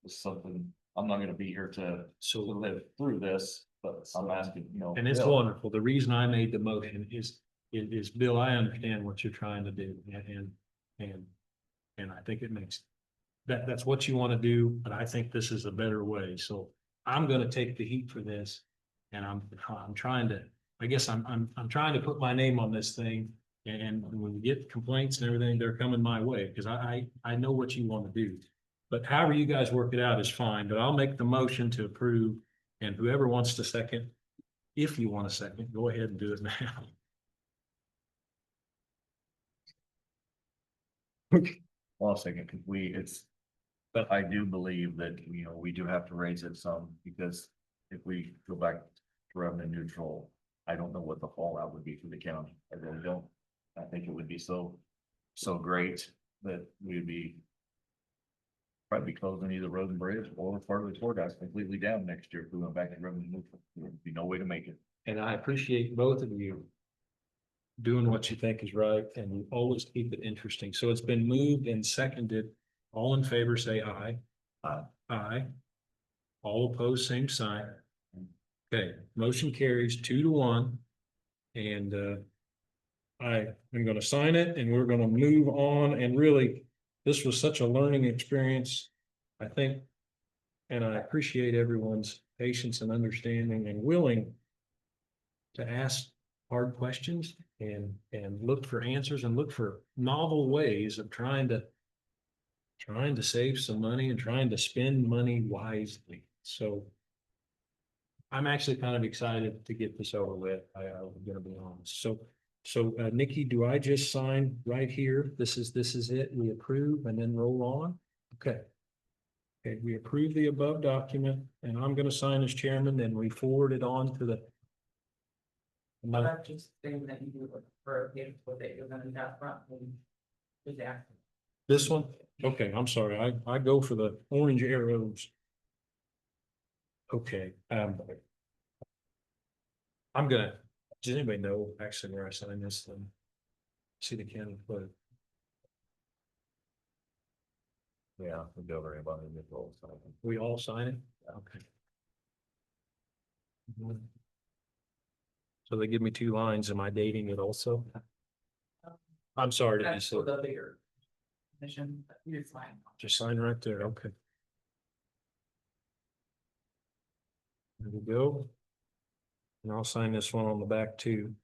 it's something, I'm not gonna be here to So, live through this, but I'm asking, you know. and it's Bill. wonderful. The reason I made the motion is Bill, I understand what you're trying to do and I think it makes. That's what you want to do, but I think this is a better way. So I'm gonna take the heat for this. And I'm trying to, I guess I'm trying to put my name on this thing. And when we get complaints and everything, they're coming my way, because I know what you want to do. But however you guys work it out is fine, but I'll make the motion to approve, and whoever wants to second, if you want a second, go ahead and do it now. Well, I'll second, because but I do believe that, you know, we do have to raise it some, because if we go back to revenue neutral, I don't know what the fallout would be for the county. I really don't. I think it would be so great that we'd be probably closing either road and bridge or part of the courthouse completely down next year if we went back to revenue neutral. There would be no way to make it. And I appreciate both of you doing what you think is right, and you always keep it interesting. So it's been moved and seconded. All in favor, say aye. Aye. Aye. All opposed, same sign. Okay, motion carries 2-1. And I am gonna sign it, and we're gonna move on. And really, this was such a learning experience, I think. And I appreciate everyone's patience and understanding and willing to ask hard questions and look for answers and look for novel ways of trying to save some money and trying to spend money wisely. So I'm actually kind of excited to get this over with. I'm gonna be honest. So Nikki, do I just sign right here? This is it. We approve and then roll on? Okay. Okay, we approve the above document, and I'm gonna sign as chairman, then we forward it on to the That's just thing that you do for a payment with it, you're gonna do that front and. Just ask. This one? Okay, I'm sorry. I go for the orange arrows. Okay, I'm gonna, does anybody know actually where I signed this thing? See the county clerk. Yeah, we go over anybody in the role, so. We all sign it? Okay. So they give me two lines. Am I dating it also? I'm sorry to be That's for so, the bigger. Mission, you're fine. just sign right there. Okay. There we go. And I'll sign this one on the back too.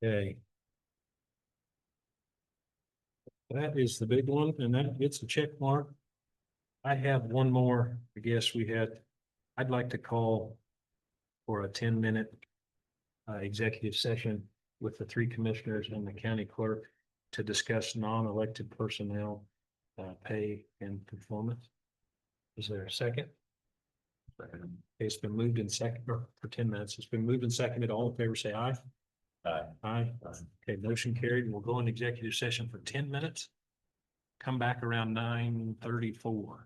Okay. That is the big one, and that gets a check mark. I have one more, I guess we had, I'd like to call for a 10-minute executive session with the three commissioners and the county clerk to discuss non-elected personnel, pay and performance. Is there a second? Okay, it's been moved in second, or for 10 minutes. It's been moved and seconded. All in favor, say aye. Aye. Aye. Okay, motion carried. We'll go in executive session for 10 minutes. Come back around 9:34.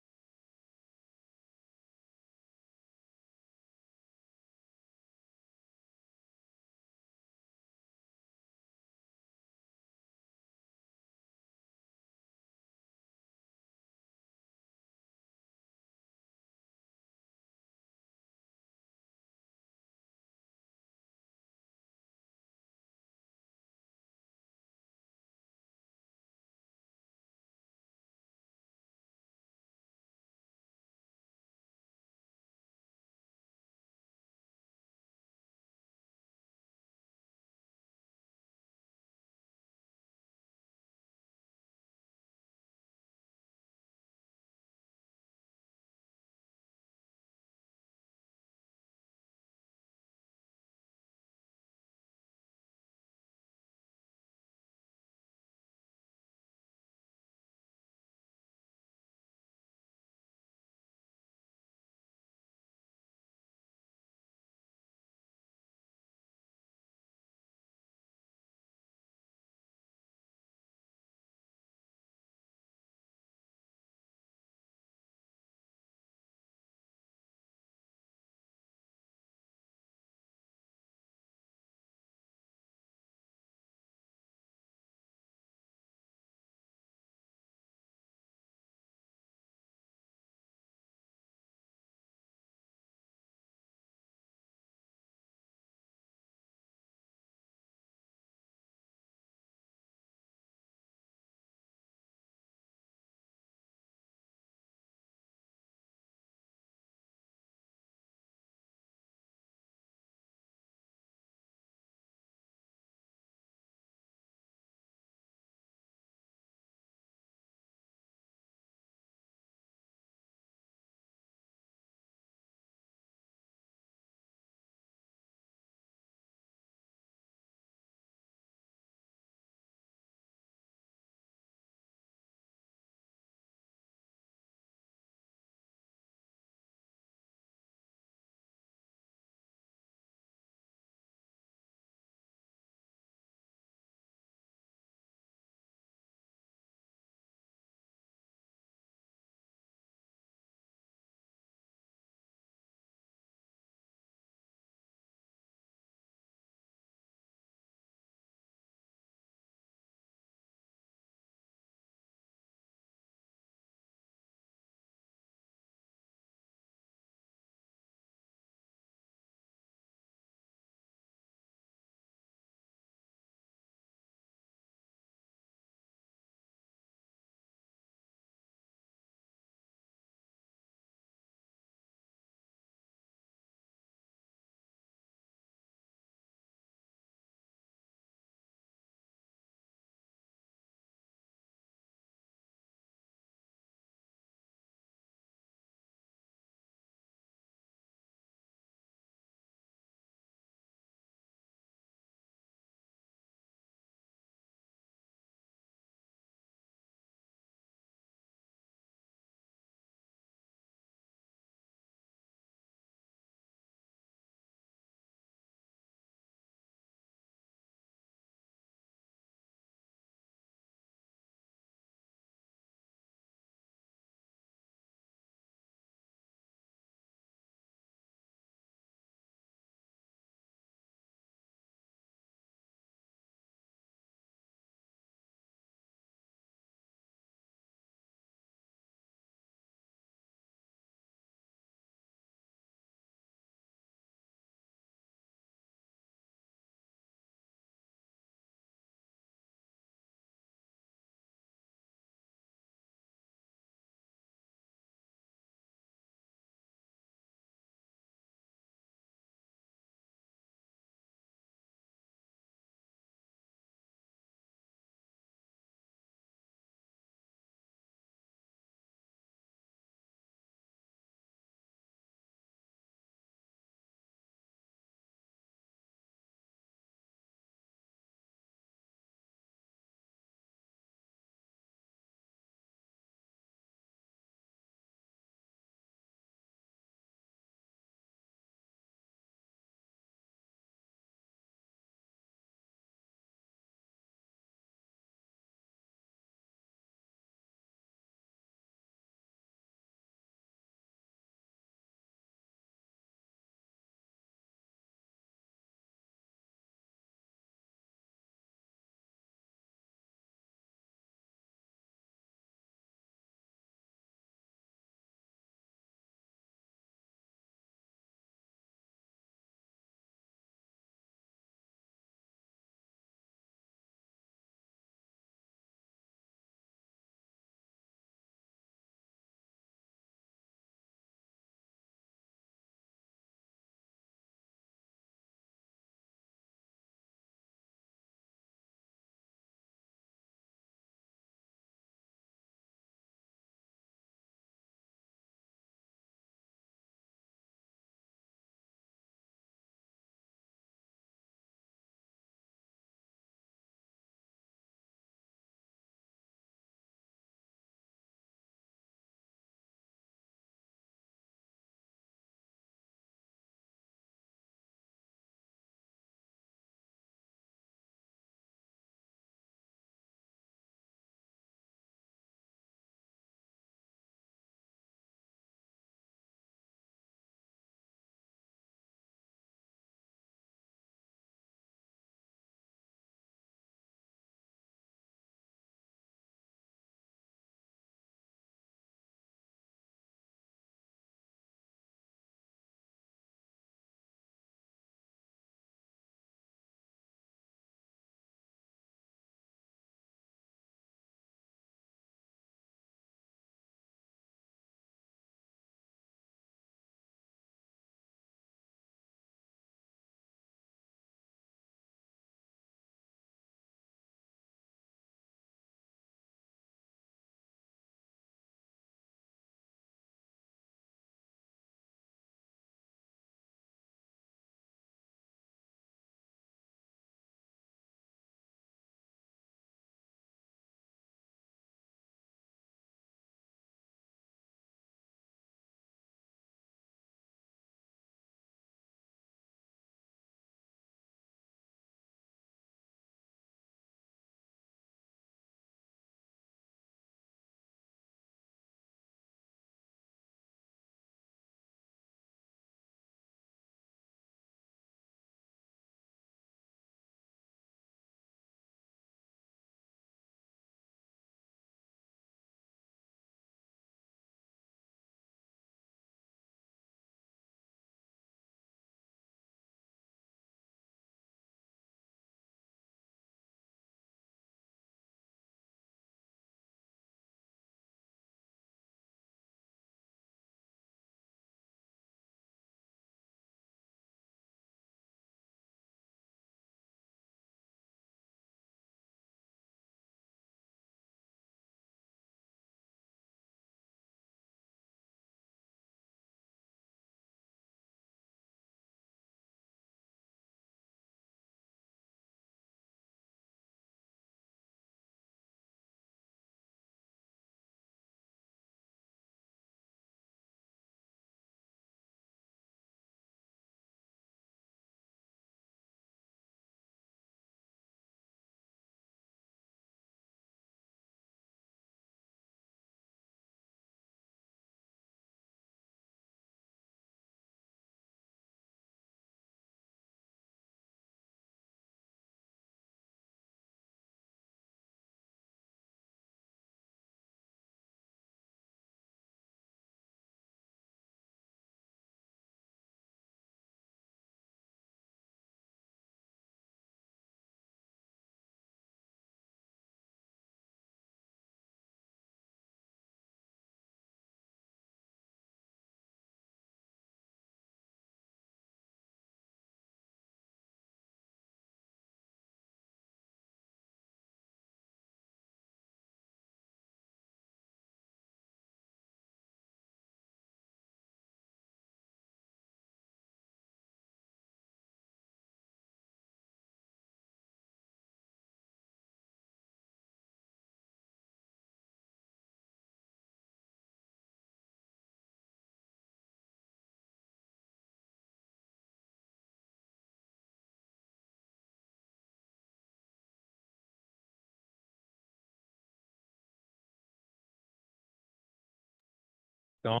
Live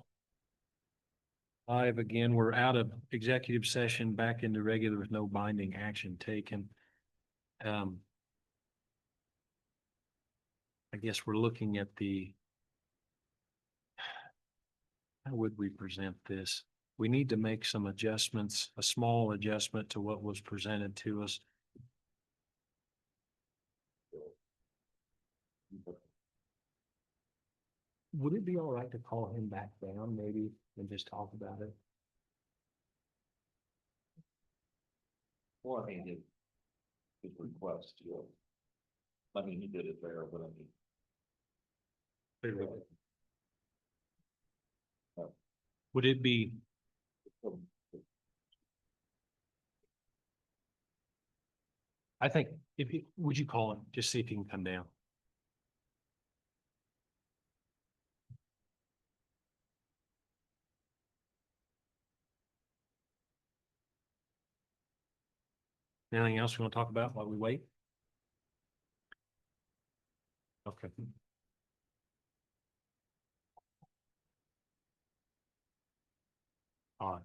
again, we're out of executive session, back into regular with no binding action taken. I guess we're looking at how would we present this? We need to make some adjustments, a small adjustment to what was presented to us. Would it be all right to call him back down maybe and just talk about it? Well, I mean, his request, you know. I mean, he did it there, but I mean. Would it be, I think, would you call him, just see if he can come down? Anything else you want to talk about while we wait? Okay. All right.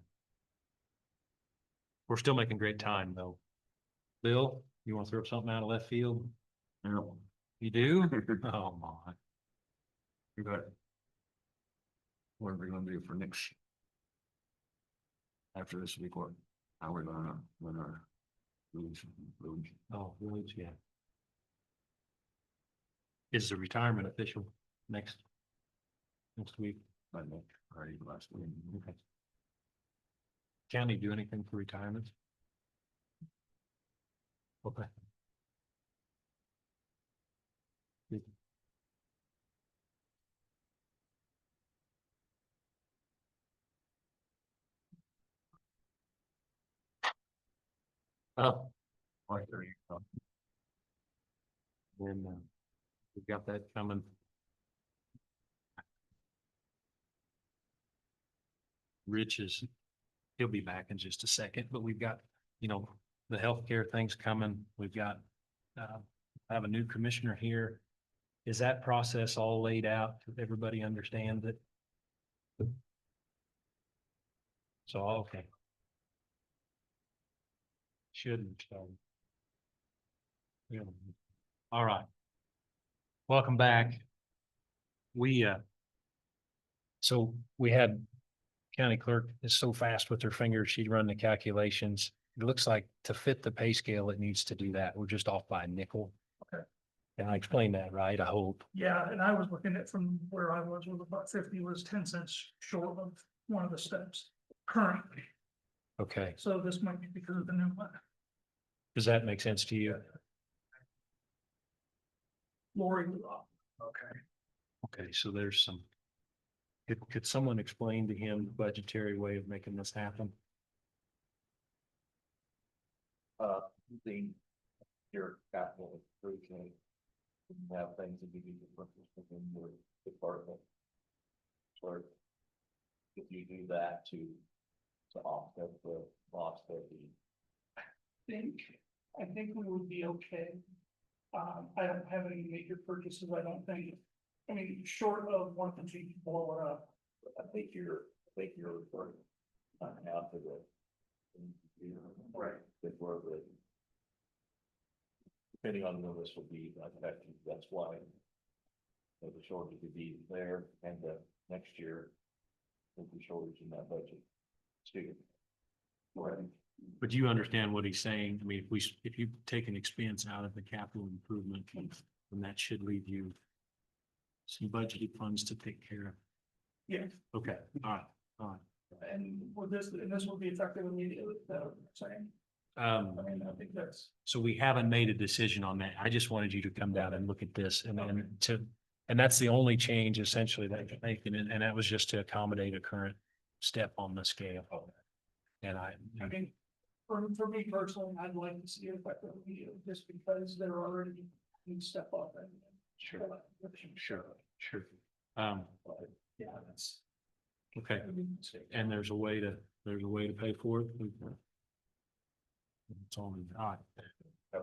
We're still making great time though. Bill, you want to throw something out of left field? No. You do? Oh my. You got it. What are we gonna do for next? After this week, what, how we're gonna, when our. Lose. Oh, village, yeah. Is the retirement official next week? I know, already last week. Okay. County do anything for retirement? Okay. Good. Oh, Right there you go. and we've got that coming. Rich he'll be back in just a second, but we've got, the healthcare things coming. We've got, I have a new commissioner here. Is that process all laid out? Does everybody understand it? So, okay. Shouldn't, so. Yeah. All right. Welcome back. So we had county clerk is so fast with her fingers, she'd run the calculations. It looks like to fit the pay scale, it needs to do that. We're just off by a nickel. Okay. And I explained that, right? I hope. Yeah, and I was looking at from where I was about 50 was 10 cents short of one of the steps currently. Okay. So this might be because of the new one. Does that make sense to you? Lori. Okay. Okay, so there's some. Could someone explain to him the budgetary way of making this happen? The your capital improvement. Have things that you need to purchase within your department. Or if you do that to offset the I think we would be okay. I don't have any major purchases, I don't think. I mean, short of one of the two blow it up, I think you're referring. out to the. Right. Before the. Depending on when this will be effective, that's why. The shortage could be there and the next year. There'll be shortage in that budget. Too. Right. But you understand what he's saying? I mean, if you take an expense out of the capital improvement, then that should leave you some budgeted funds to take care of. Yeah, Okay, all right. and this will be effective immediately, that what you're saying. I mean, I think that's. So we haven't made a decision on that. I just wanted you to come down and look at this and that's the only change essentially that you're making, and that was just to accommodate a current step on the scale. And I mean, for me personally, I'd like to see it effective immediately, just because they're already need to step up and. Sure. Yeah, that's. Okay, and there's a way to pay for it. It's on, all right. I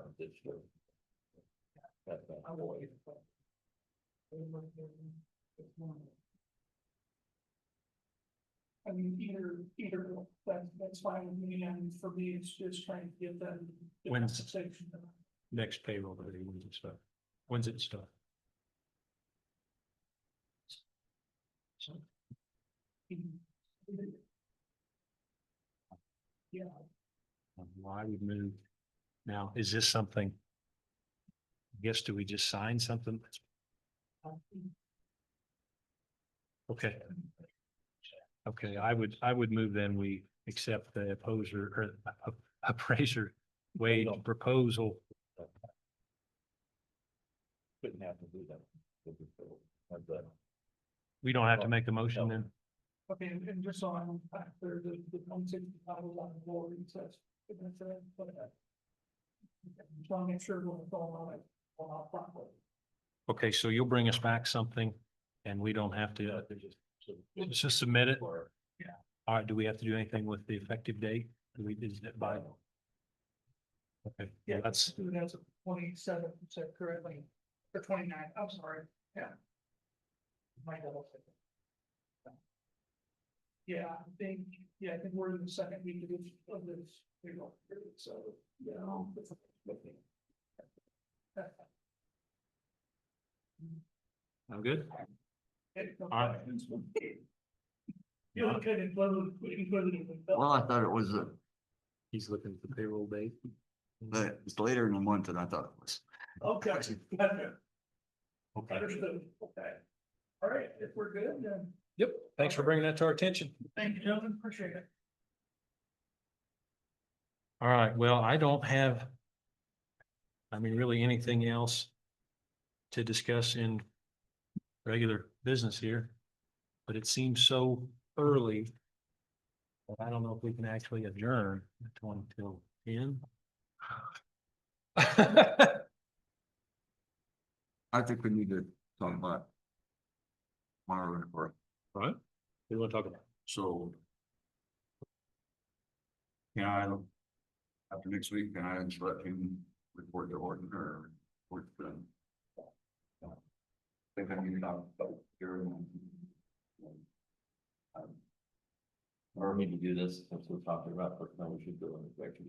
will wait. I mean, either, that's fine with me, and for me, it's just trying to get them. When's- compensation. Next payroll, day, when's it start? When's it start? Yeah, Well, I would move. Now, is this something? I guess, do we just sign something? Okay. Okay, I would move then we accept the opposer or appraiser wage proposal. Couldn't have to do that. But We don't have to make a motion then? okay, and just so I'm clear, the 165 was on the board, it says. Just want to make sure we're going on it, on our property. Okay, so you'll bring us back something and we don't have to, just submit it? Yeah. All right, do we have to do anything with the effective date? Do we, is it by? Okay, Yeah, that's, do it as a 27, you said correctly, or 29, I'm sorry, yeah. My double check. Yeah, I think we're in the second week of this, payroll period, so, you know. I'm good? All right. You look at it, including. Well, I thought it was, He's looking at the payroll date. it's later in the month than I thought it was. Okay. Gotcha. Okay. Understood, okay. All right, if we're good, then, Yep, thanks for bringing that to our attention. thank you, gentlemen, appreciate it. All right, well, I don't have. I mean, really anything else to discuss in regular business here. But it seems so early. That I don't know if we can actually adjourn until 10. I think we need to talk about. Tomorrow report, Right? What do you want to talk about? so. Yeah, I don't. After next week, can I just let him report to Horton or report to them? Think I need to talk about your. or maybe do this, since we're talking about personnel, we should do it actually.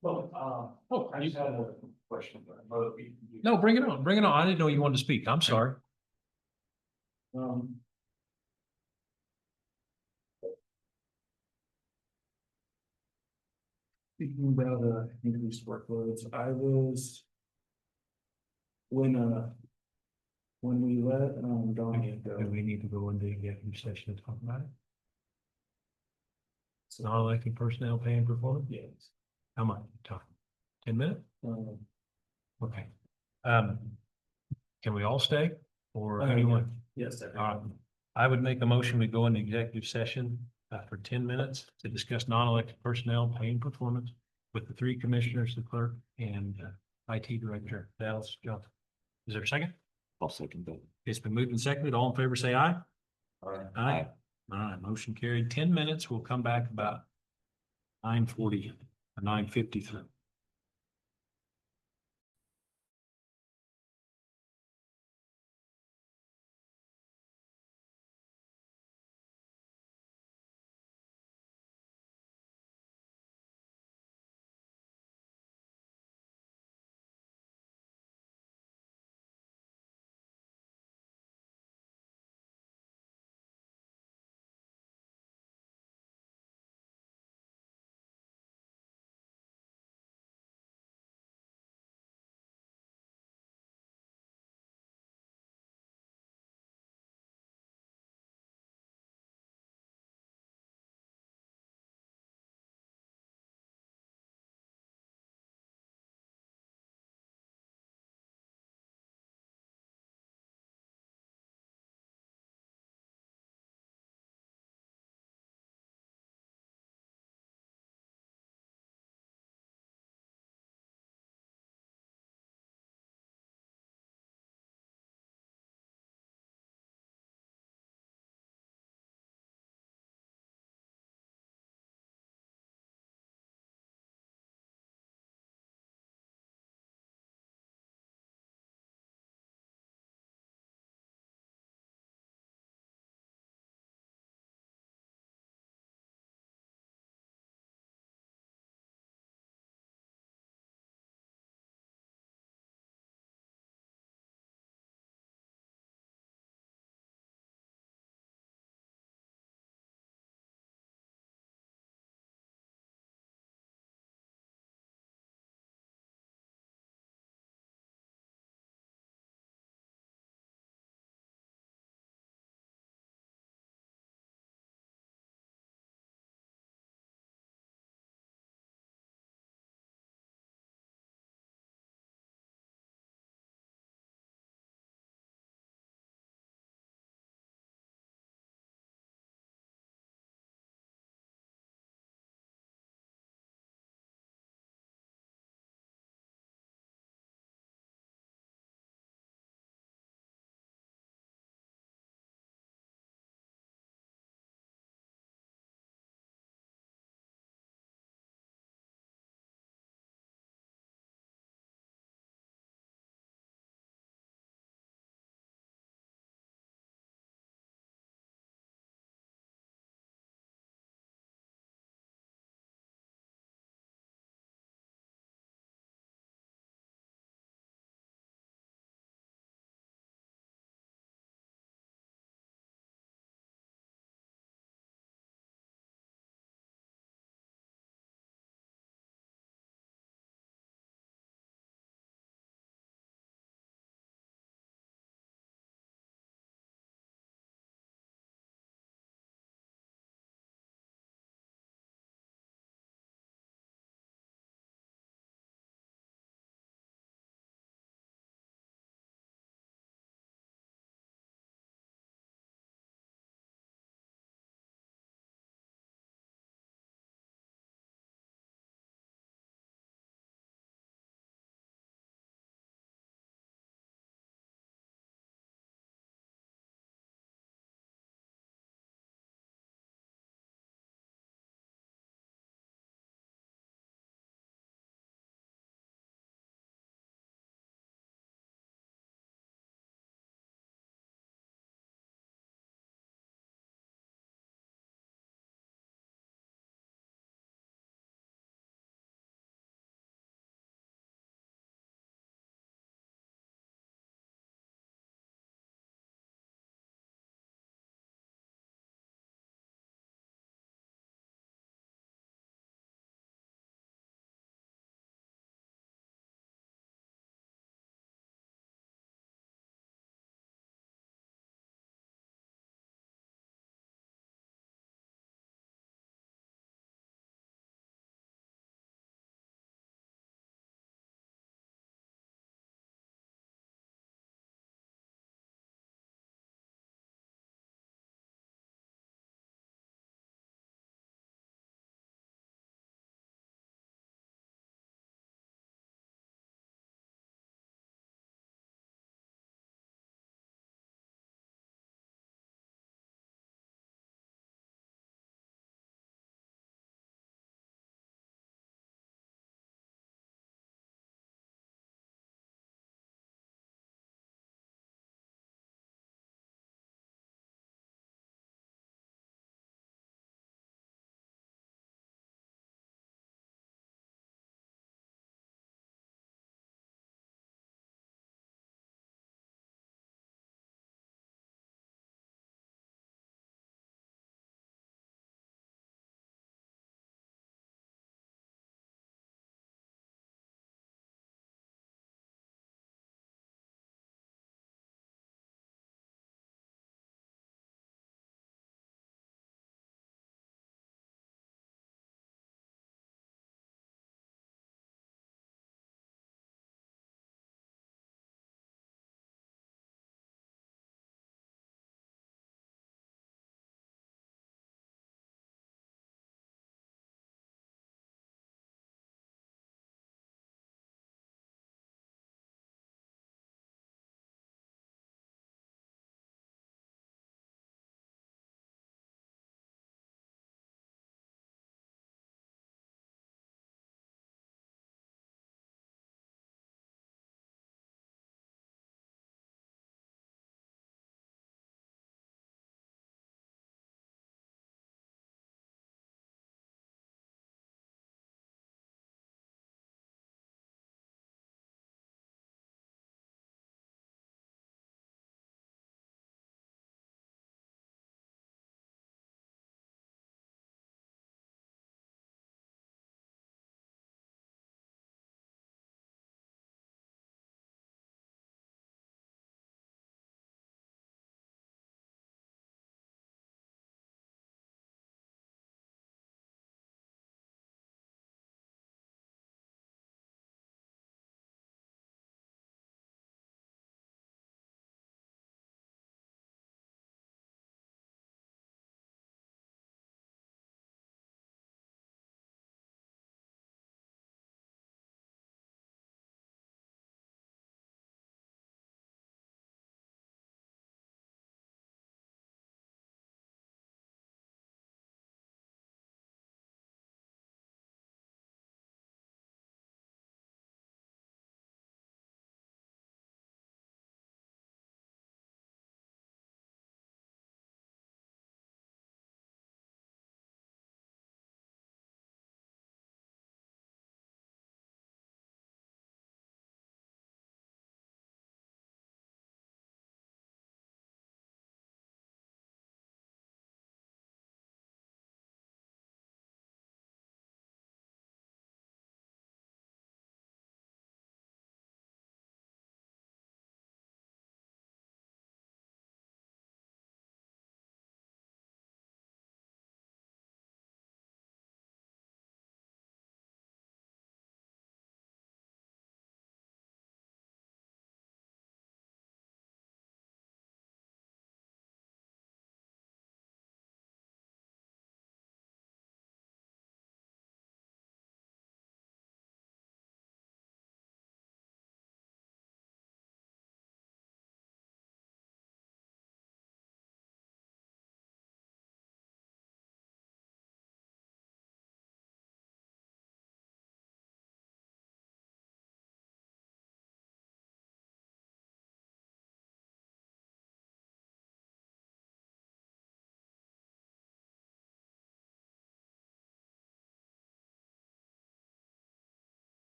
Well, Oh, I just had a question. no, bring it on, bring it on. I didn't know you wanted to speak. I'm sorry. Speaking about increased workloads, I was. When we let Donnie Do go, we need to go into executive session to talk about it? It's not elected personnel pay and performance? yes, How much time? 10 minutes? um, Okay. Can we all stay or how do you want? yes, All right. I would make a motion, we go into executive session for 10 minutes to discuss non-elected personnel pay and performance with the three commissioners, the clerk and IT director, Dallas Johnson. Is there a second? I'll second that. It's been moved and seconded. All in favor, say aye. All right. Aye. All right, motion carried. 10 minutes. We'll come back about 9:40, 9:53.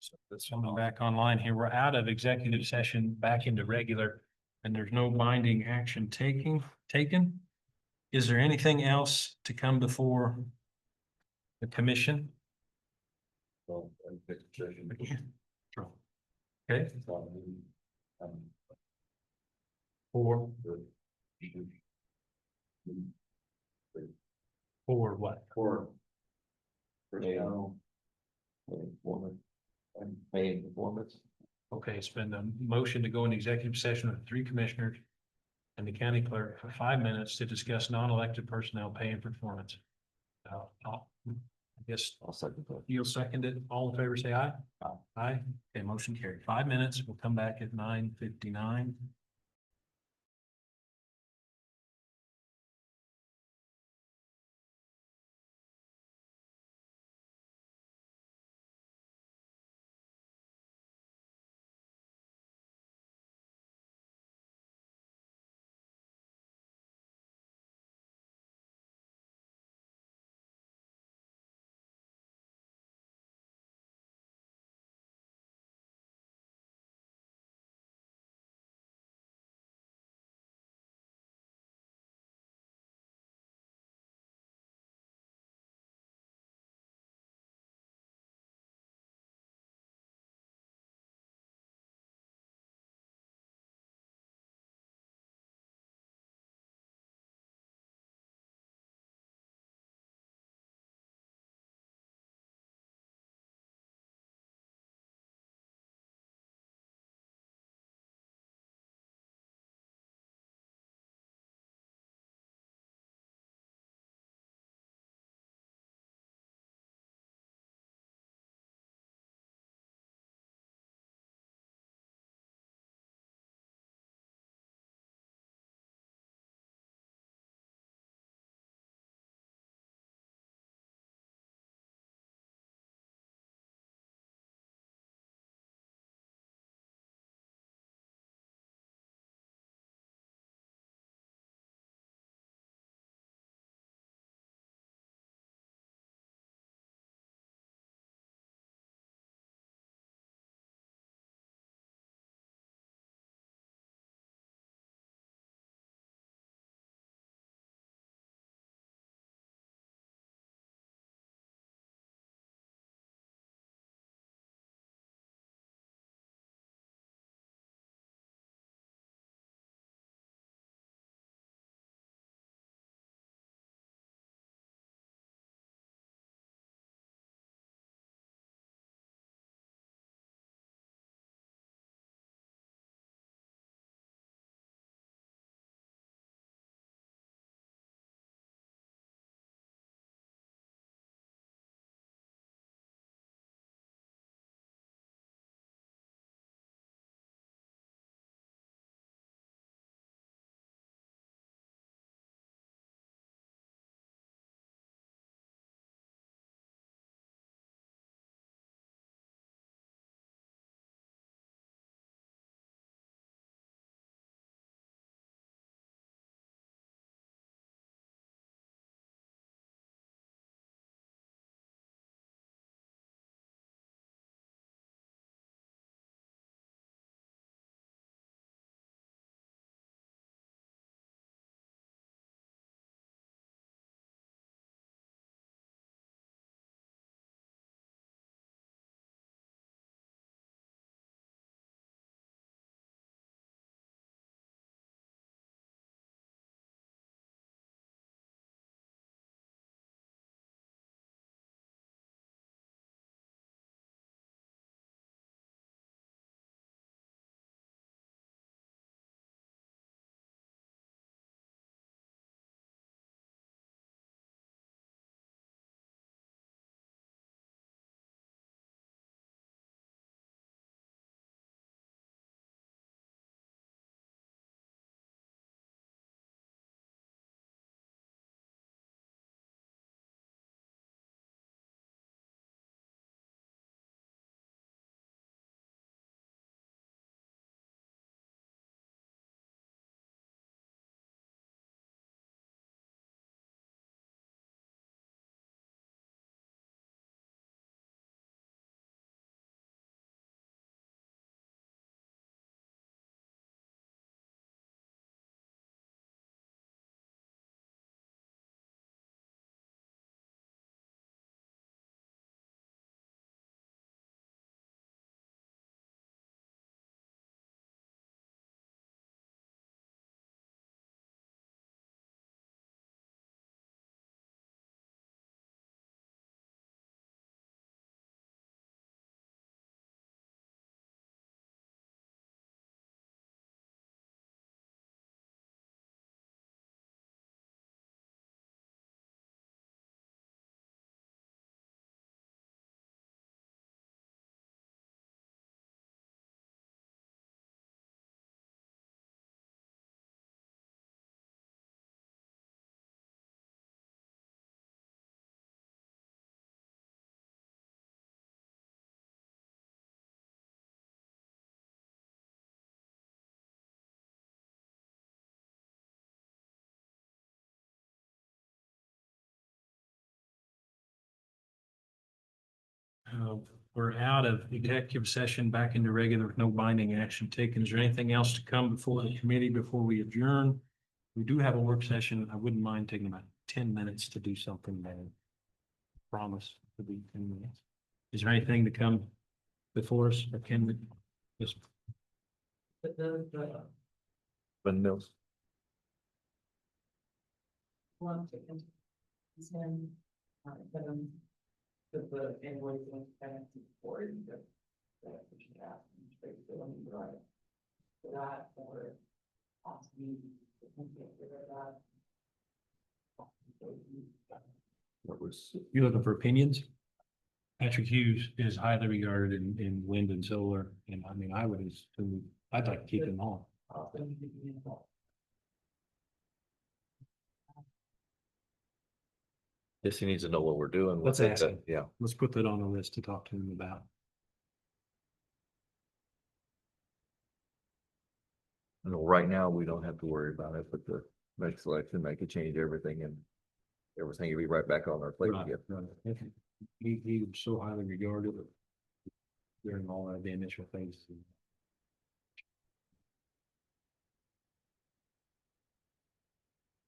So that's coming back online here. We're out of executive session, back into regular, and there's no binding action taken. Is there anything else to come before the commission? So, and pick a session. Okay, Um, for, the- for what? For. Personnel. And paying performance. Okay, it's been a motion to go into executive session with 3 commissioners and the county clerk for 5 minutes to discuss non-elected personnel pay and performance. I guess I'll second that. you'll second it. All in favor, say aye. Aye. Okay, motion carried. 5 minutes. We'll come back at 9:59. we're out of executive session, back into regular, with no binding action taken. Is there anything else to come before the committee before we adjourn? We do have a work session. I wouldn't mind taking about 10 minutes to do something that I promise to be 10 minutes. Is there anything to come before us, or can we? Just But the Windmills. one to send, the invoice and for it, that we should ask them straight to them, right? For that, or possibly, we can get rid of that. What was, You looking for opinions? Patrick Hughes is highly regarded in wind and solar, and I mean, I would assume, I'd like to keep him on. guess he needs to know what we're doing. Let's with it, ask him. Yeah. Let's put that on the list to talk to him about. I know right now, we don't have to worry about it, but the next election, they could change everything and everything will be right back on our plate Right, again. right. He was so highly regarded during all of the initial phases.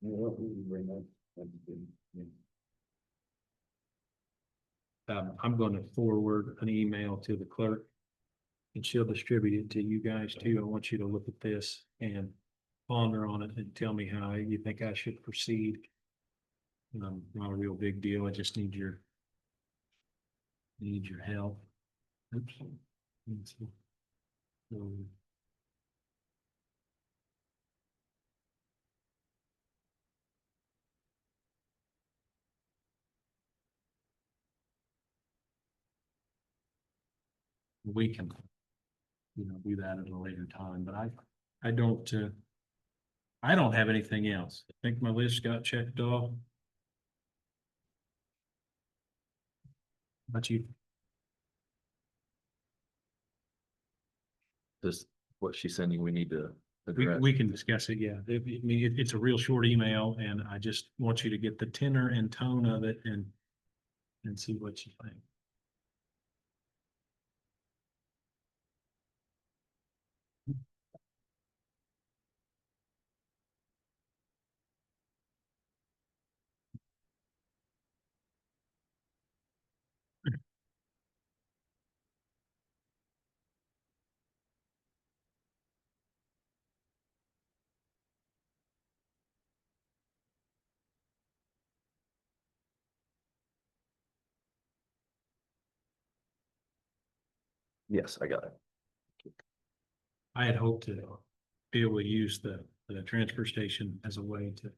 You know what, we can bring that. I'm going to forward an email to the clerk, and she'll distribute it to you guys too. I want you to look at this and ponder on it and tell me how you think I should proceed. Not a real big deal. I just need your help. Oops. Let's see. We can, do that at a later time, but I don't have anything else. I think my list got checked off. But you, This, what she's sending, we need to we address. can discuss it, yeah. I mean, it's a real short email, and I just want you to get the tenor and tone of it and see what you think. Yes, I got it. I had hoped to be able to use the transfer station as a way to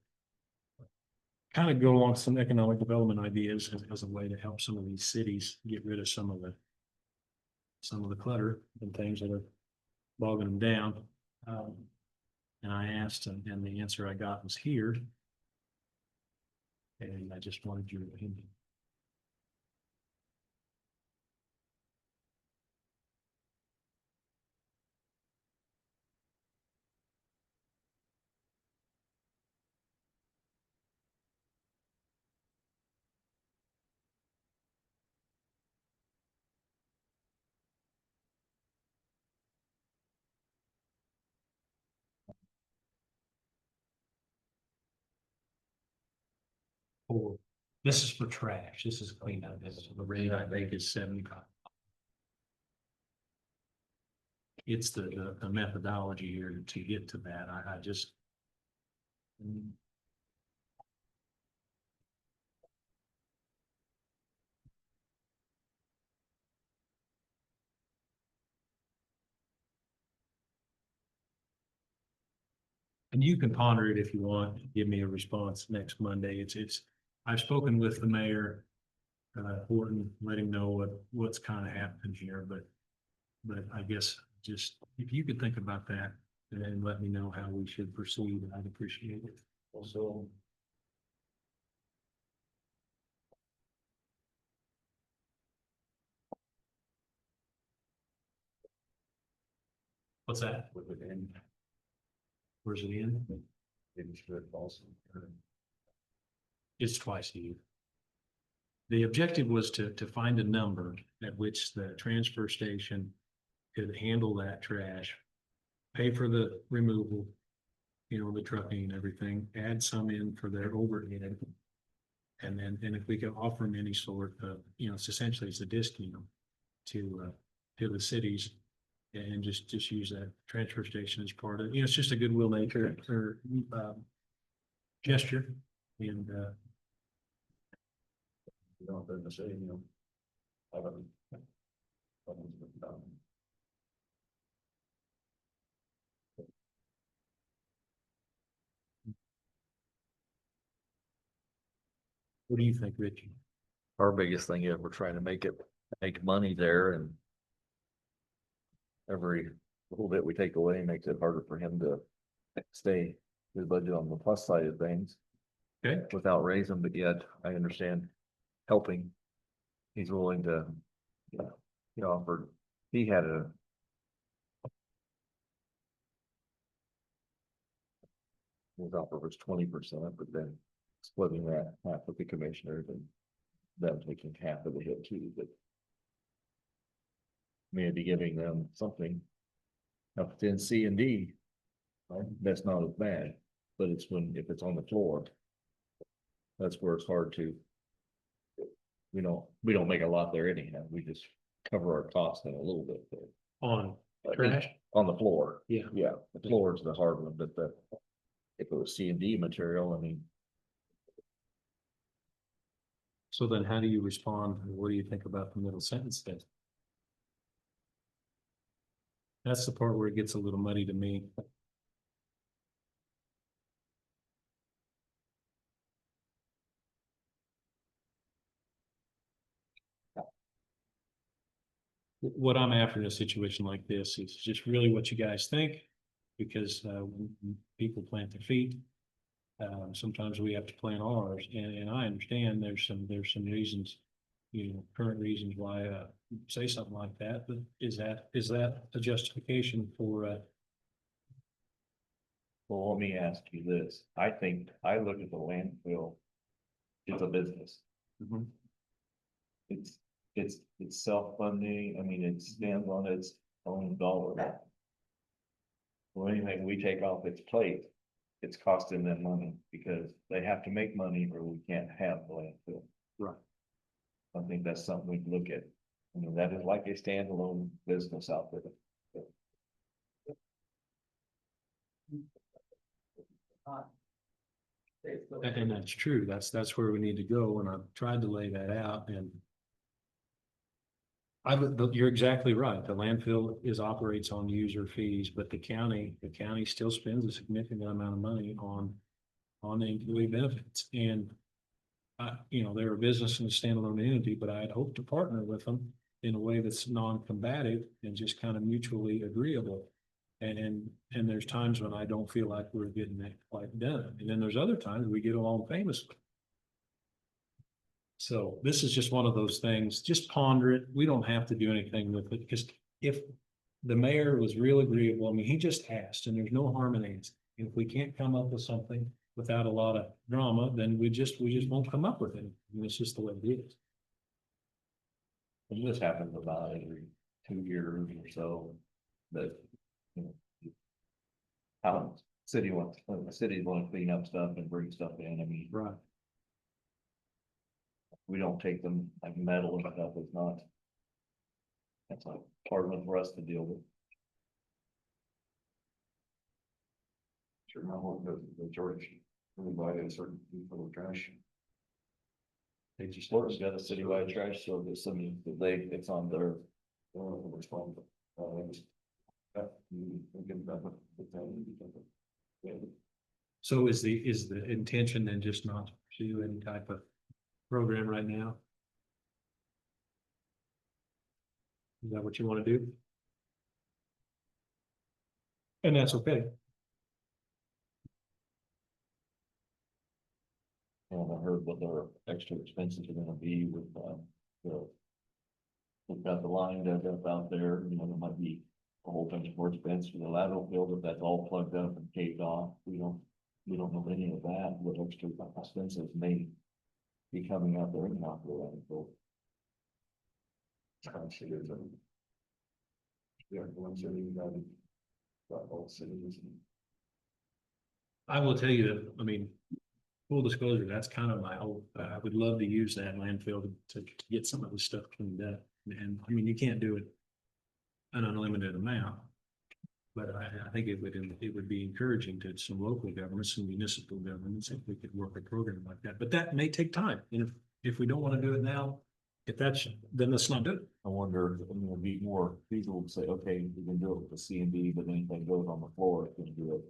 kind of go along some economic development ideas as a way to help some of these cities get rid of some of the clutter and things that are bogging them down. And I asked, and the answer I got was here. And I just wanted your opinion. Or this is for trash. This is cleanup. This is the rate I think is 75. It's the methodology here to get to that. I just. And you can ponder it if you want, give me a response next Monday. I've spoken with the mayor. Horton, let him know what's kind of happening here, but I guess just, if you could think about that and let me know how we should proceed, I'd appreciate it. Also. What's that? With it in, Where's it in? maybe should also. It's twice a year. the objective was to find a number at which the transfer station could handle that trash, pay for the removal, the trucking and everything, add some in for their overhead. And then, if we could offer them any sort of, it's essentially it's a discount to the cities. And just use that transfer station as part of, it's just a goodwill nature or gesture. And You don't have to say, I don't. what do you think, Rich? Our biggest thing is we're trying to make money there, and every little bit we take away makes it harder for him to stay his budget on the plus side of things. Okay. Without raising, but yet I understand helping. He's willing to, he offered, he had his offer was 20%, but then splitting that half with the commissioners and them taking half of the hit too, but maybe giving them something. Now, if it's in C and D, right, that's not as bad, but it's if it's on the floor, that's where it's hard to. We don't make a lot there anyhow, we just cover our costs in a little bit there. On trash? On the floor. Yeah. Yeah, the floor is the hard one, but if it was C and D material, I mean, So then how do you respond? What do you think about the middle sentence then? That's the part where it gets a little muddy to me. What I'm after in a situation like this is just really what you guys think, because when people plant their feet. Sometimes we have to plan ours, and I understand there's some reasons, current reasons why say something like that, but is that a justification for well, let me ask you this, I think, I look at the landfill. It's a business. Mhm. It's self-funding, I mean, it stands on its own dollar. Well, anything we take off its plate, it's costing them money because they have to make money or we can't have the landfill. Right. I think that's something we can look at. I mean, that is like a standalone business out there. And that's true. That's where we need to go. And I've tried to lay that out, and you're exactly right. The landfill operates on user fees, but the county still spends a significant amount of money on the employee benefits. And they're a business and a standalone entity, but I'd hope to partner with them in a way that's non-combative and just kind of mutually agreeable. And there's times when I don't feel like we're getting that quite done. And then there's other times we get along famously. So this is just one of those things, just ponder it. We don't have to do anything with it, because if the mayor was real agreeable, I mean, he just asked, and there's no harm in asking. If we can't come up with something without a lot of drama, then we just won't come up with it. And it's just the way it is. And this happens about every 2 years or so, that, how the cities want to clean up stuff and bring stuff in, I mean, Right. we don't take them like metal and stuff, it's not. That's like part of it for us to deal with. Sure, my home doesn't, the George, everybody a certain people of trash. They just Florida's got a citywide trash service, I mean, it's on their. Responsible. So is the intention then just not to pursue any type of program right now? Is that what you want to do? And that's okay. I heard what their extra expenses are gonna be with, we've got the line dug up out there, there might be a whole bunch more expense for the lateral field, if that's all plugged up and caved off, we don't know any of that, what extra expenses may be coming out there and not the landfill. Yeah, one city, you got all cities. I will tell you that, I mean, full disclosure, that's kind of my hope. I would love to use that landfill to get some of this stuff cleaned up. And I mean, you can't do it an unlimited amount. But I think it would be encouraging to some local governments and municipal governments if we could work a program like that. But that may take time. And if we don't want to do it now, then let's not do it. I wonder, I mean, it'd be more feasible to say, okay, we can do it with the C and D, but anything goes on the floor, it's gonna do it.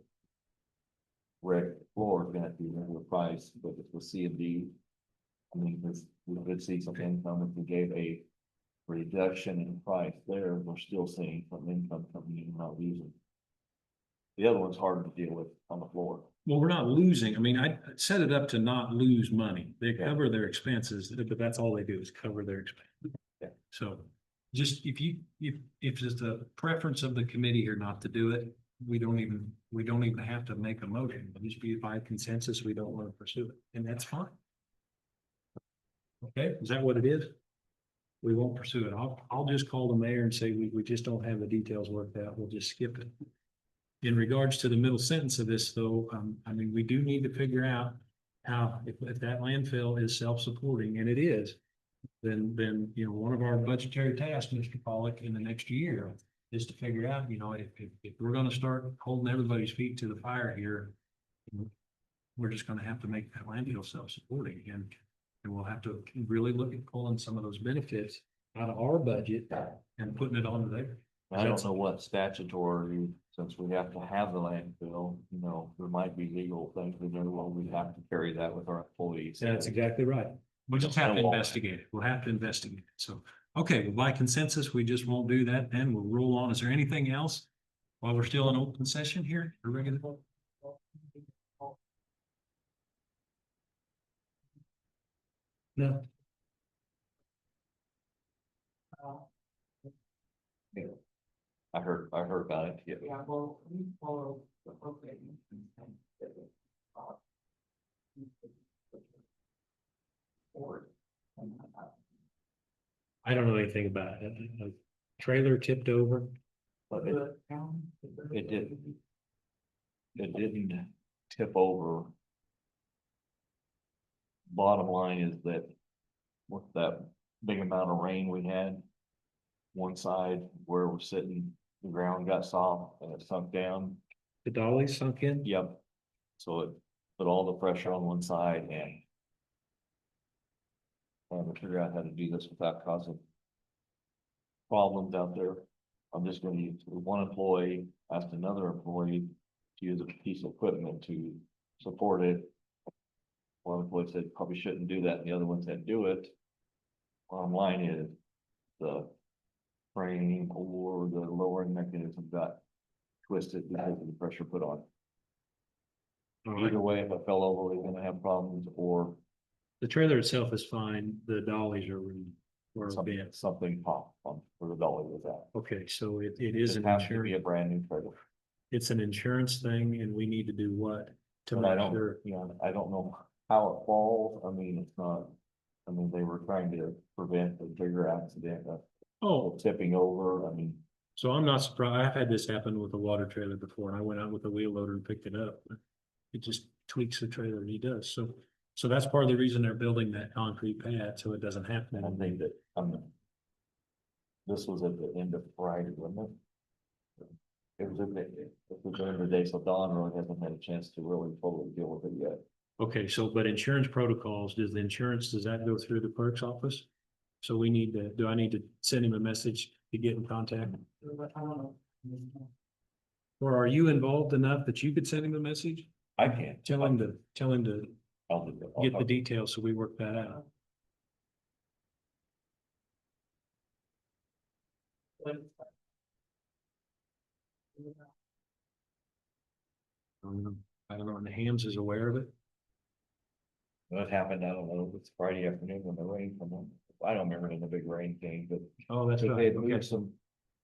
Rec floor is gonna have to be regular price, but if the C and D. I mean, because we could see some income if we gave a reduction in price there, we're still seeing some income coming in and not losing. The other one's harder to deal with on the floor. Well, we're not losing. I mean, I set it up to not lose money. They Yeah. cover their expenses, but that's all they do is cover their expenses. Yeah. So just if it's the preference of the committee here not to do it, we don't even have to make a motion. It'll just be by consensus, we don't want to pursue it, and that's fine. Okay, is that what it is? We won't pursue it. I'll just call the mayor and say we just don't have the details worked out. We'll just skip it. In regards to the middle sentence of this, though, I mean, we do need to figure out how, if that landfill is self-supporting, and it is, then, you know, one of our budgetary tasks, Mr. Pollock, in the next year is to figure out, you know, if we're gonna start holding everybody's feet to the fire here, we're just gonna have to make that landfill self-supporting, and we'll have to really look at pulling some of those benefits out of our budget and putting it onto there. I don't know what statutory, since we have to have the landfill, you know, there might be legal things we do, well, we have to carry that with our employees. That's exactly right. We'll just have to investigate it. We'll have to investigate it. So, okay, well, by consensus, we just won't do that. Then we'll roll on. Is there anything else while we're still in open session here? Or regular? No. I heard about it, yeah. Yeah, well, we follow the appropriate. Forward. I don't know anything about it. A trailer tipped over. But it didn't tip over. Bottom line is that with that big amount of rain we had, one side where we're sitting, the ground got soft and it sunk down. The dolly sunk in. Yep. So it put all the pressure on one side and trying to figure out how to do this without causing problems out there. I'm just gonna use one employee, asked another employee to use a piece of equipment to support it. One employee said probably shouldn't do that, and the other one said do it. Bottom line is the frame or the lowering mechanism got twisted because of the pressure put on. Either way, if it fell over, we're gonna have problems, or The trailer itself is fine. The dollies were something, bent. something popped on where the dolly was at. Okay, so it is It an has to be insurance, a brand new trailer. it's an insurance thing, and we need to do what to But I make don't, sure. you know, I don't know how it falls. I mean, it's not, I mean, they were trying to prevent a bigger accident, Oh, tipping over. I mean, so I'm not surprised. I've had this happen with a water trailer before, and I went out with a wheel loader and picked it up. It just tweaks the trailer, and he does. So that's part of the reason they're building that concrete pad, so it doesn't happen. and I think that, this was at the end of Friday, wasn't it? It was at the, it was the end of the day, so Don really hasn't had a chance to really totally deal with it yet. Okay, so but insurance protocols, does that go through the clerk's office? So do I need to send him a message to get in contact? I don't know. Or are you involved enough that you could send him a message? I can't. Tell him to I'll do that. get the details so we work that out. I don't know, and the Hams is aware of it. What happened, I don't know, it's Friday afternoon when the rain came on. I don't remember in the big rain thing, but Oh, that's they right. had Okay. moved some,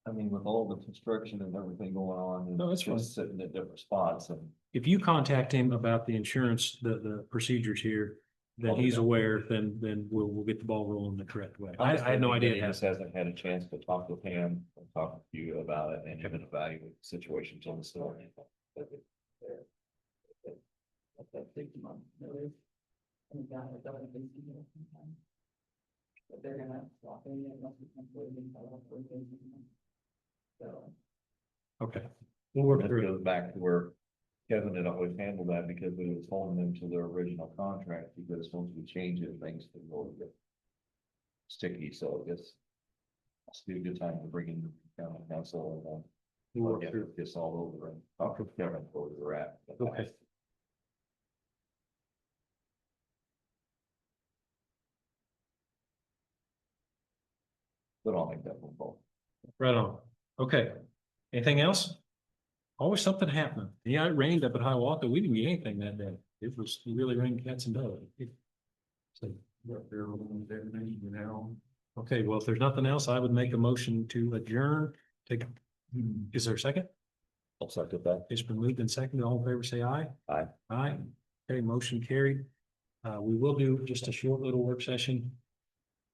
I mean, with all the construction and everything going on. No, that's it's just fine. sitting at different spots and If you contact him about the insurance, the procedures here, then he's aware, then we'll get the ball rolling the correct way. I had no idea. He it just happened. hasn't had a chance to talk with Pam, and talk to you about it, and even evaluate the situation till the story. That's 6 months notice. And down it doesn't be seen it sometimes. But they're gonna swap in it unless we can put it in. So. Okay. We'll work That through it. goes back to where Kevin had always handled that because we was holding them to their original contract, because once we change it, things can go a bit sticky, so I guess it's be a good time to bring in the county council and, We'll work get through this all over and talk with Kevin where we're at. Okay. But I'll make that one call. it. Right on. Okay. Anything else? Always something happening. Yeah, it rained up at Hiawatha. We didn't get anything that day. It was it really rained cats and dogs. So, okay, well, if there's nothing else, I would make a motion to adjourn. Is there a second? I'll second that. It's been moved and seconded. All in favor, say aye. Aye. Aye. Okay, motion carried. We will do just a short little work session.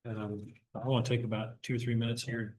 I want to take about 2 or 3 minutes here.